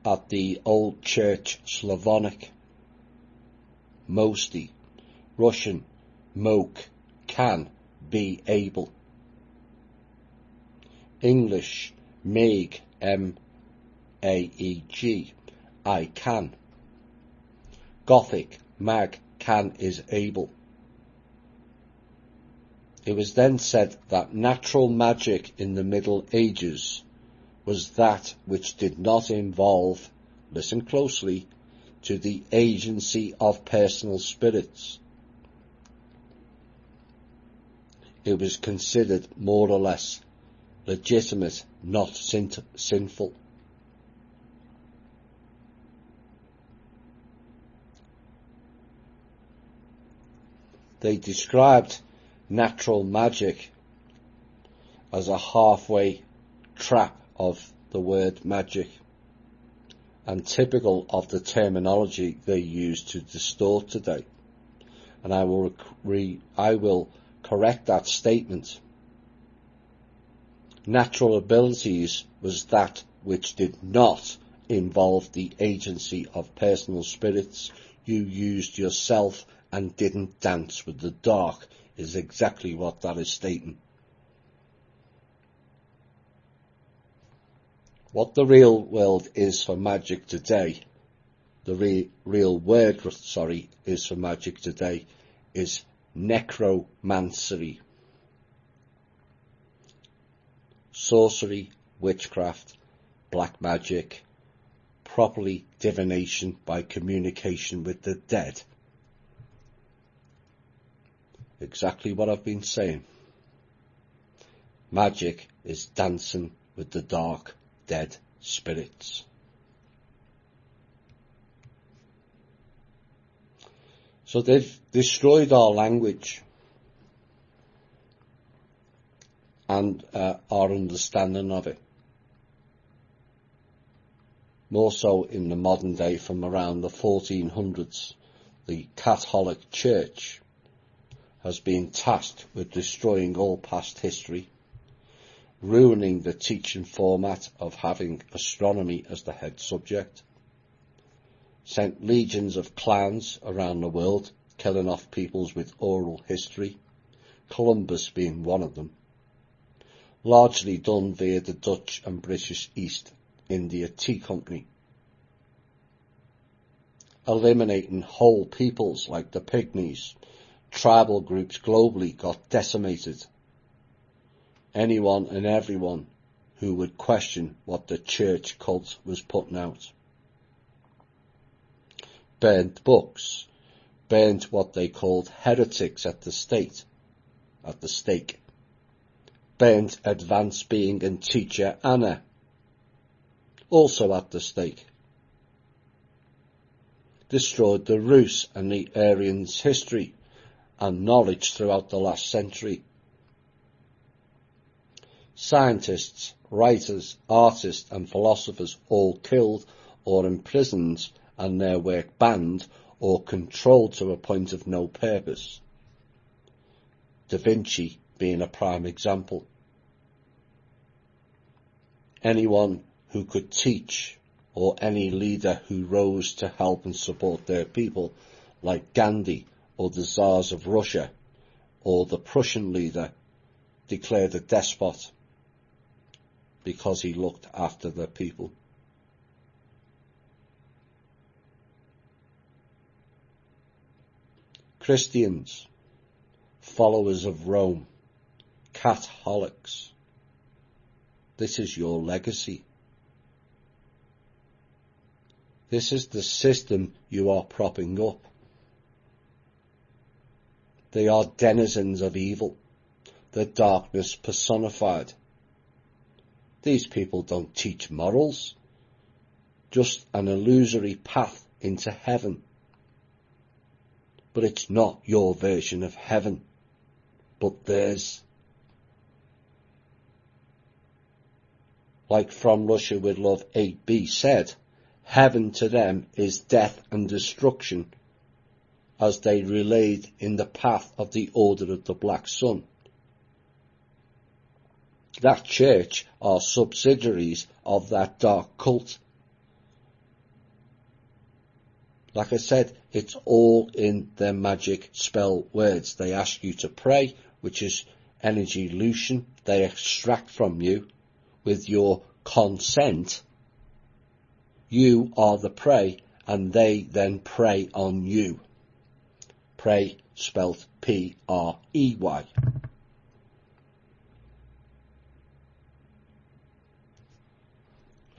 Speaker 1: at the Old Church Slavonic, Mosti, Russian, mok, can, be able. English, meg, M-A-E-G, I can. Gothic, mag, can is able. It was then said that natural magic in the Middle Ages was that which did not involve, listen closely, to the agency of personal spirits. It was considered more or less legitimate, not sinful. They described natural magic as a halfway trap of the word magic, and typical of the terminology they use to distort today. And I will correct that statement. Natural abilities was that which did not involve the agency of personal spirits. You used yourself and didn't dance with the dark, is exactly what that is stating. What the real world is for magic today, the real word, is for magic today, is necromancy. Sorcery, witchcraft, black magic, properly divination by communication with the dead. Exactly what I've been saying. Magic is dancing with the dark, dead spirits. So they've destroyed our language and our understanding of it. More so in the modern day, from around the 1400s, the Catholic Church has been tasked with destroying all past history, ruining the teaching format of having astronomy as the head subject, sent legions of clowns around the world, killing off peoples with oral history, Columbus being one of them, largely done via the Dutch and British East India Tea Company, eliminating whole peoples like the Pygmies. Tribal groups globally got decimated. Anyone and everyone who would question what the church cult was putting out. Burnt books, burnt what they called heretics at the stake. Burnt advanced being and teacher Anna, also at the stake. Destroyed the Rus and the Aryans' history and knowledge throughout the last century. Scientists, writers, artists and philosophers all killed or imprisoned and their work banned or controlled to a point of no purpose. Da Vinci being a prime example. Anyone who could teach, or any leader who rose to help and support their people, like Gandhi or the Tsars of Russia or the Prussian leader, declared a despot because he looked after the people. Christians, followers of Rome, Catholics, this is your legacy. This is the system you are propping up. They are denizens of evil, the darkness personified. These people don't teach morals, just an illusory path into heaven. But it's not your version of heaven, but theirs. Like From Russia with Love 8B said, heaven to them is death and destruction, as they relayed in the path of the Order of the Black Sun. That church are subsidiaries of that dark cult. Like I said, it's all in their magic spell words. They ask you to pray, which is energy illusion. They extract from you with your consent. You are the prey, and they then prey on you. Prey spelt P-R-E-Y.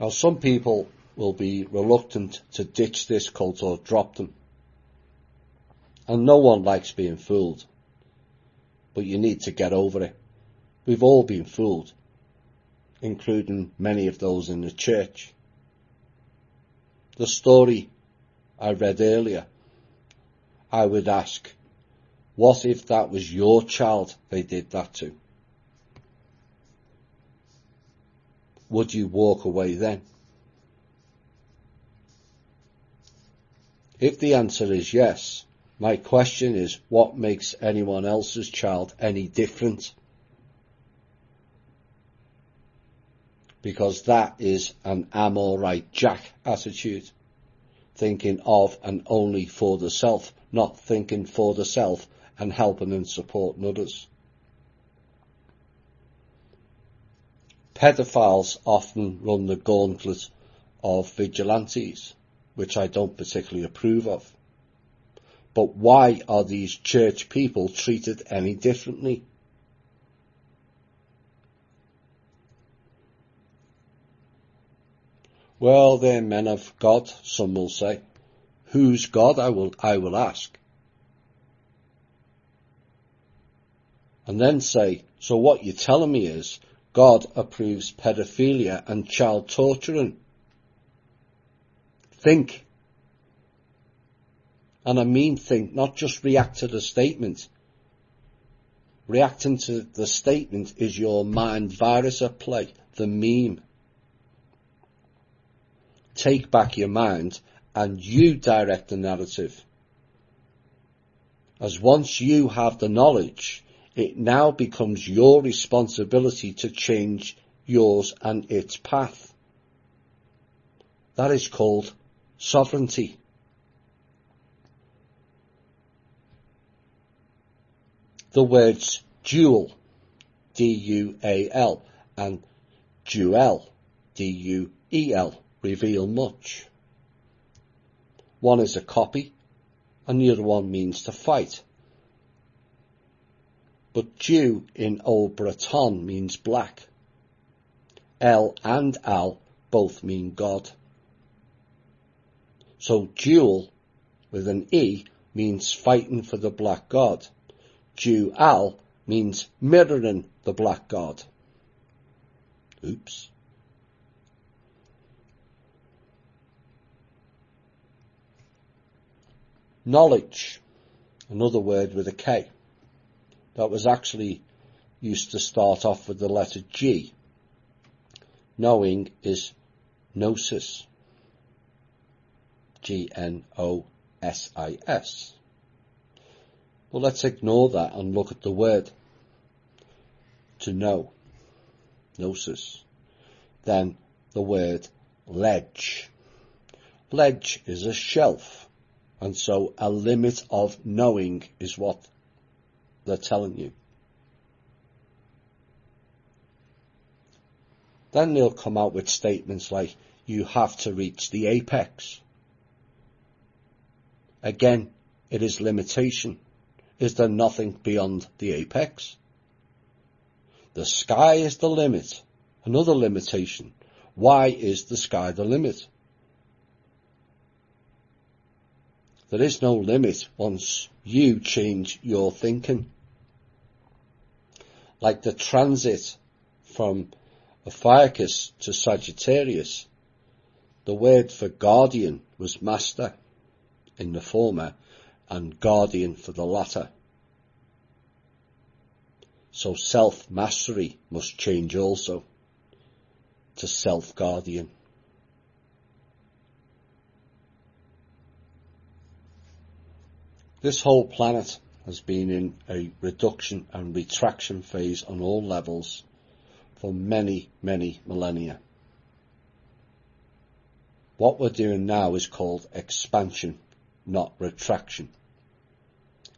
Speaker 1: Now, some people will be reluctant to ditch this cult or drop them. And no one likes being fooled. But you need to get over it. We've all been fooled, including many of those in the church. The story I read earlier, I would ask, what if that was your child they did that to? Would you walk away then? If the answer is yes, my question is, what makes anyone else's child any different? Because that is an I'm all right Jack attitude. Thinking of and only for the self, not thinking for the self and helping and supporting others. Pedophiles often run the gauntlet of vigilantes, which I don't particularly approve of. But why are these church people treated any differently? Well, they're men of God, some will say. Whose God, I will ask. And then say, so what you're telling me is, God approves pedophilia and child torturing. Think. And I mean think, not just react to the statement. Reacting to the statement is your mind virus at play, the meme. Take back your mind and you direct the narrative. As once you have the knowledge, it now becomes your responsibility to change yours and its path. That is called sovereignty. The words dual, D-U-A-L, and duel, D-U-E-L, reveal much. One is a copy, and the other one means to fight. But Jew in Old Breton means black. El and Al both mean God. So dual with an E means fighting for the black God. Dual means mirroring the black God. Oops. Knowledge, another word with a K. That was actually used to start off with the letter G. Knowing is gnosis. Gnosis. Well, let's ignore that and look at the word to know, gnosis. Then the word ledge. Ledge is a shelf, and so a limit of knowing is what they're telling you. Then they'll come out with statements like, you have to reach the apex. Again, it is limitation. Is there nothing beyond the apex? The sky is the limit. Another limitation. Why is the sky the limit? There is no limit once you change your thinking. Like the transit from Ophiuchus to Sagittarius, the word for guardian was master in the former and guardian for the latter. So self-mastery must change also to self-guardian. This whole planet has been in a reduction and retraction phase on all levels for many, many millennia. What we're doing now is called expansion, not retraction.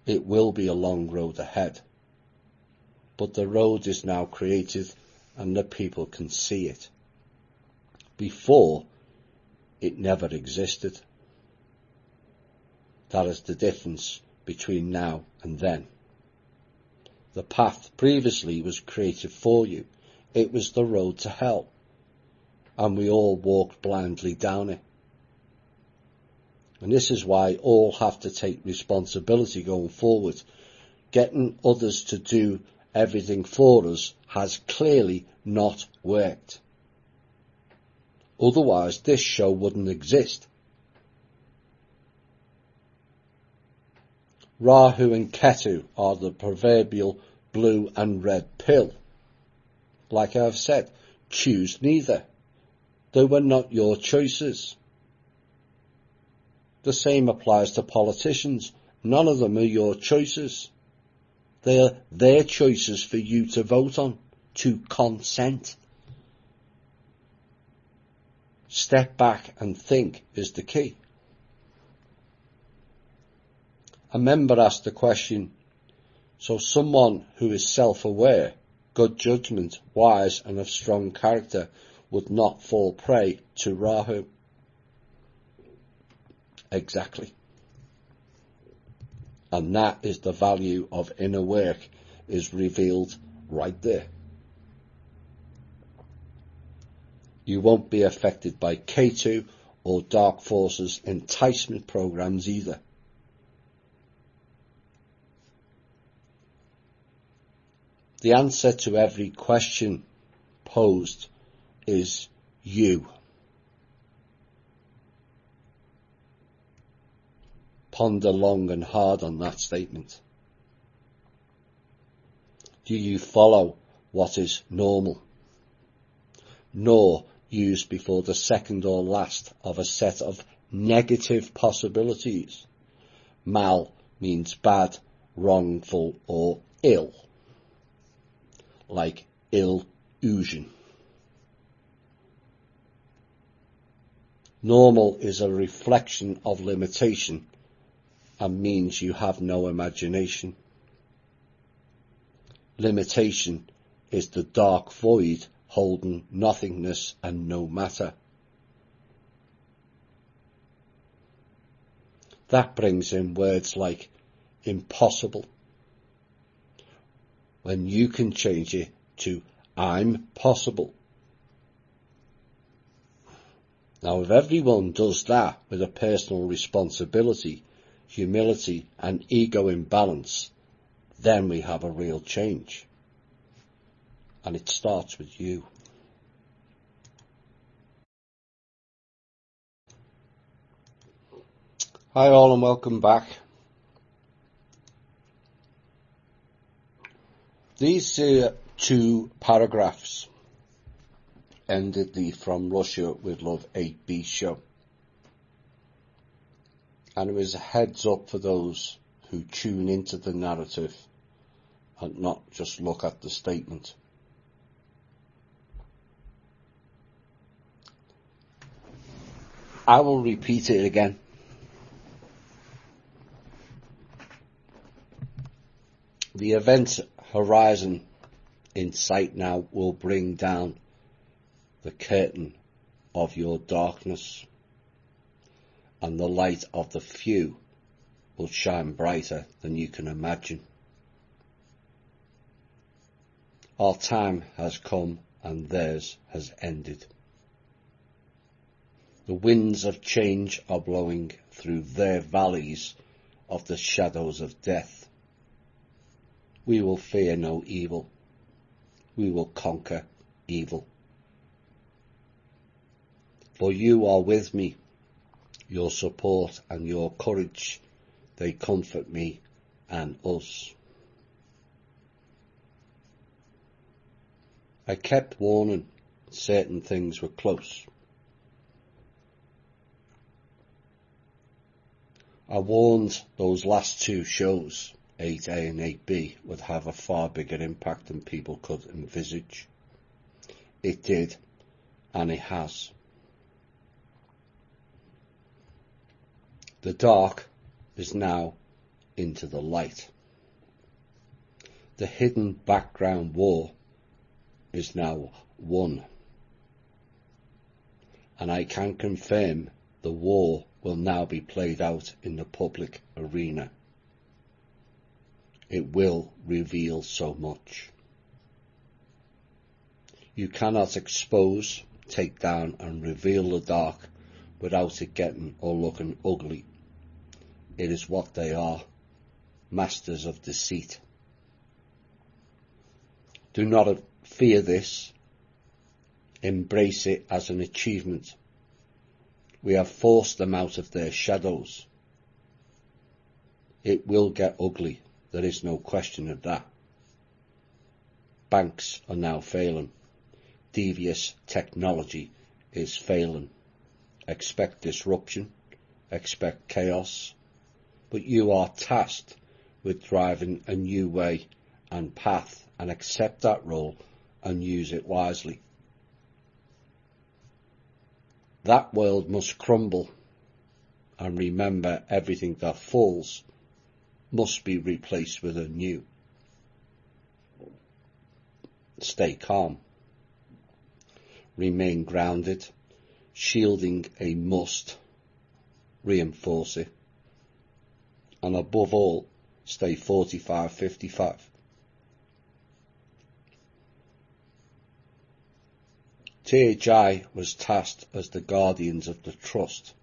Speaker 1: It will be a long road ahead, but the road is now created and the people can see it. Before, it never existed. That is the difference between now and then. The path previously was created for you. It was the road to hell, and we all walked blindly down it. And this is why all have to take responsibility going forward. Getting others to do everything for us has clearly not worked. Otherwise, this show wouldn't exist. Rahu and Ketu are the proverbial blue and red pill. Like I have said, choose neither. They were not your choices. The same applies to politicians. None of them are your choices. They are their choices for you to vote on, to consent. Step back and think is the key. A member asked the question, so someone who is self-aware, good judgment, wise and of strong character would not fall prey to Rahu? Exactly. And that is the value of inner work, is revealed right there. You won't be affected by Ketu or dark forces enticement programs either. The answer to every question posed is you. Ponder long and hard on that statement. Do you follow what is normal, nor use before the second or last of a set of negative possibilities? Mal means bad, wrongful or ill, like illusion. Normal is a reflection of limitation and means you have no imagination. Limitation is the dark void holding nothingness and no matter. That brings in words like impossible, when you can change it to I'm possible. Now, if everyone does that with a personal responsibility, humility and ego in balance, then we have a real change. And it starts with you. Hi all and welcome back. These two paragraphs ended the From Russia with Love 8B show. And it was a heads up for those who tune into the narrative and not just look at the statement. I will repeat it again. The event horizon in sight now will bring down the curtain of your darkness, and the light of the few will shine brighter than you can imagine. Our time has come and theirs has ended. The winds of change are blowing through their valleys of the shadows of death. We will fear no evil. We will conquer evil. For you are with me. Your support and your courage, they comfort me and us. I kept warning certain things were close. I warned those last two shows, 8A and 8B, would have a far bigger impact than people could envisage. It did, and it has. The dark is now into the light. The hidden background war is now won. And I can confirm the war will now be played out in the public arena. It will reveal so much. You cannot expose, take down and reveal the dark without it getting or looking ugly. It is what they are, masters of deceit. Do not fear this. Embrace it as an achievement. We have forced them out of their shadows. It will get ugly. There is no question of that. Banks are now failing. Devious technology is failing. Expect disruption. Expect chaos. But you are tasked with driving a new way and path, and accept that role and use it wisely. That world must crumble, and remember, everything that falls must be replaced with a new. Stay calm. Remain grounded. Shielding a must. Reinforce it. And above all, stay 45-55. THI was tasked as the guardians of the trust.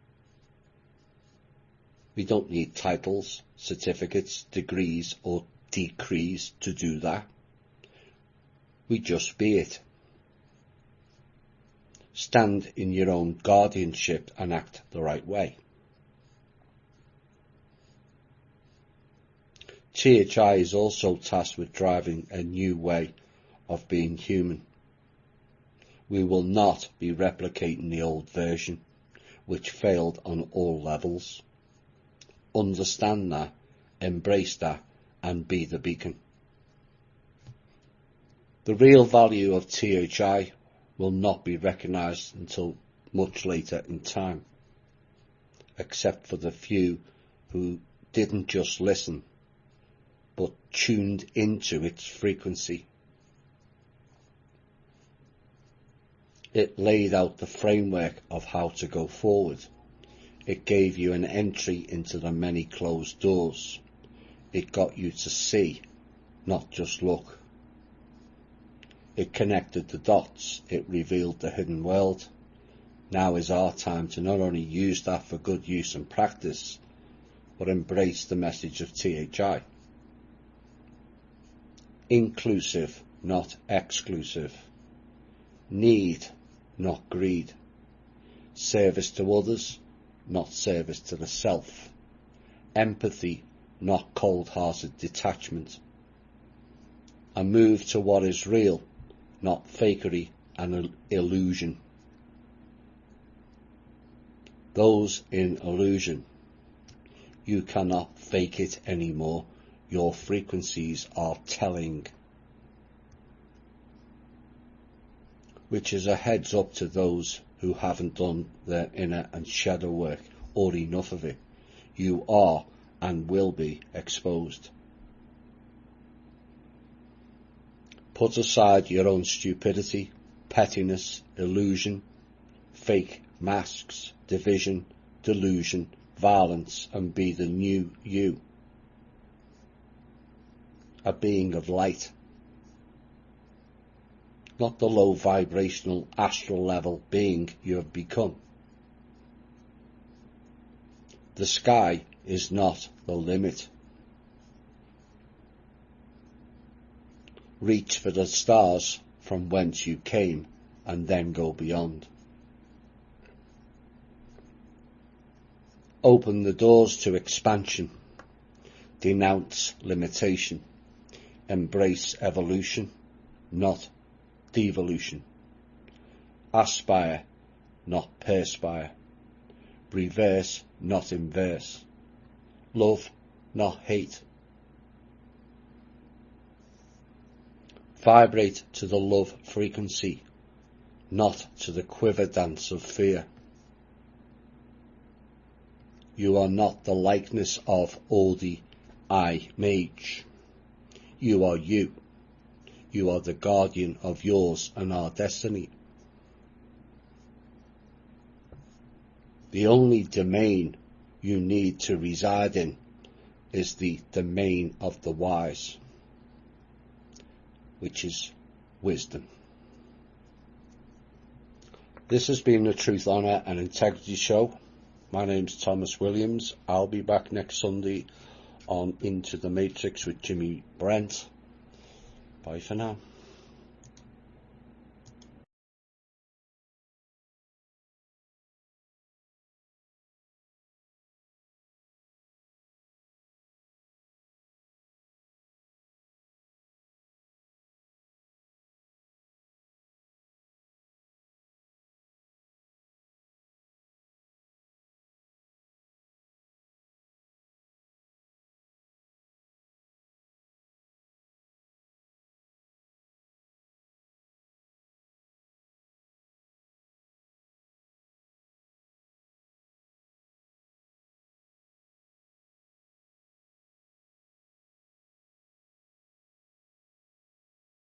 Speaker 1: We don't need titles, certificates, degrees or decrees to do that. We just be it. Stand in your own guardianship and act the right way. THI is also tasked with driving a new way of being human. We will not be replicating the old version, which failed on all levels. Understand that, embrace that, and be the beacon. The real value of THI will not be recognised until much later in time, except for the few who didn't just listen, but tuned into its frequency. It laid out the framework of how to go forward. It gave you an entry into the many closed doors. It got you to see, not just look. It connected the dots. It revealed the hidden world. Now is our time to not only use that for good use and practice, but embrace the message of THI. Inclusive, not exclusive. Need, not greed. Service to others, not service to the self. Empathy, not cold-hearted detachment. A move to what is real, not fakery and illusion. Those in illusion You cannot fake it anymore. Your frequencies are telling. Which is a heads up to those who haven't done their inner and shadow work, or enough of it. You are and will be exposed. Put aside your own stupidity, pettiness, illusion, fake masks, division, delusion, violence, and be the new you. A being of light. Not the low vibrational astral level being you have become. The sky is not the limit. Reach for the stars from whence you came and then go beyond. Open the doors to expansion. Denounce limitation. Embrace evolution, not devolution. Aspire, not perspire. Reverse, not inverse. Love, not hate. Vibrate to the love frequency, not to the quiver dance of fear. You are not the likeness of Aldi I Mage. You are you. You are the guardian of yours and our destiny. The only domain you need to reside in is the domain of the wise, which is wisdom. This has been the Truth, Honour and Integrity Show. My name's Thomas Williams. I'll be back next Sunday on Into the Matrix with Jimmy Brent. Bye for now.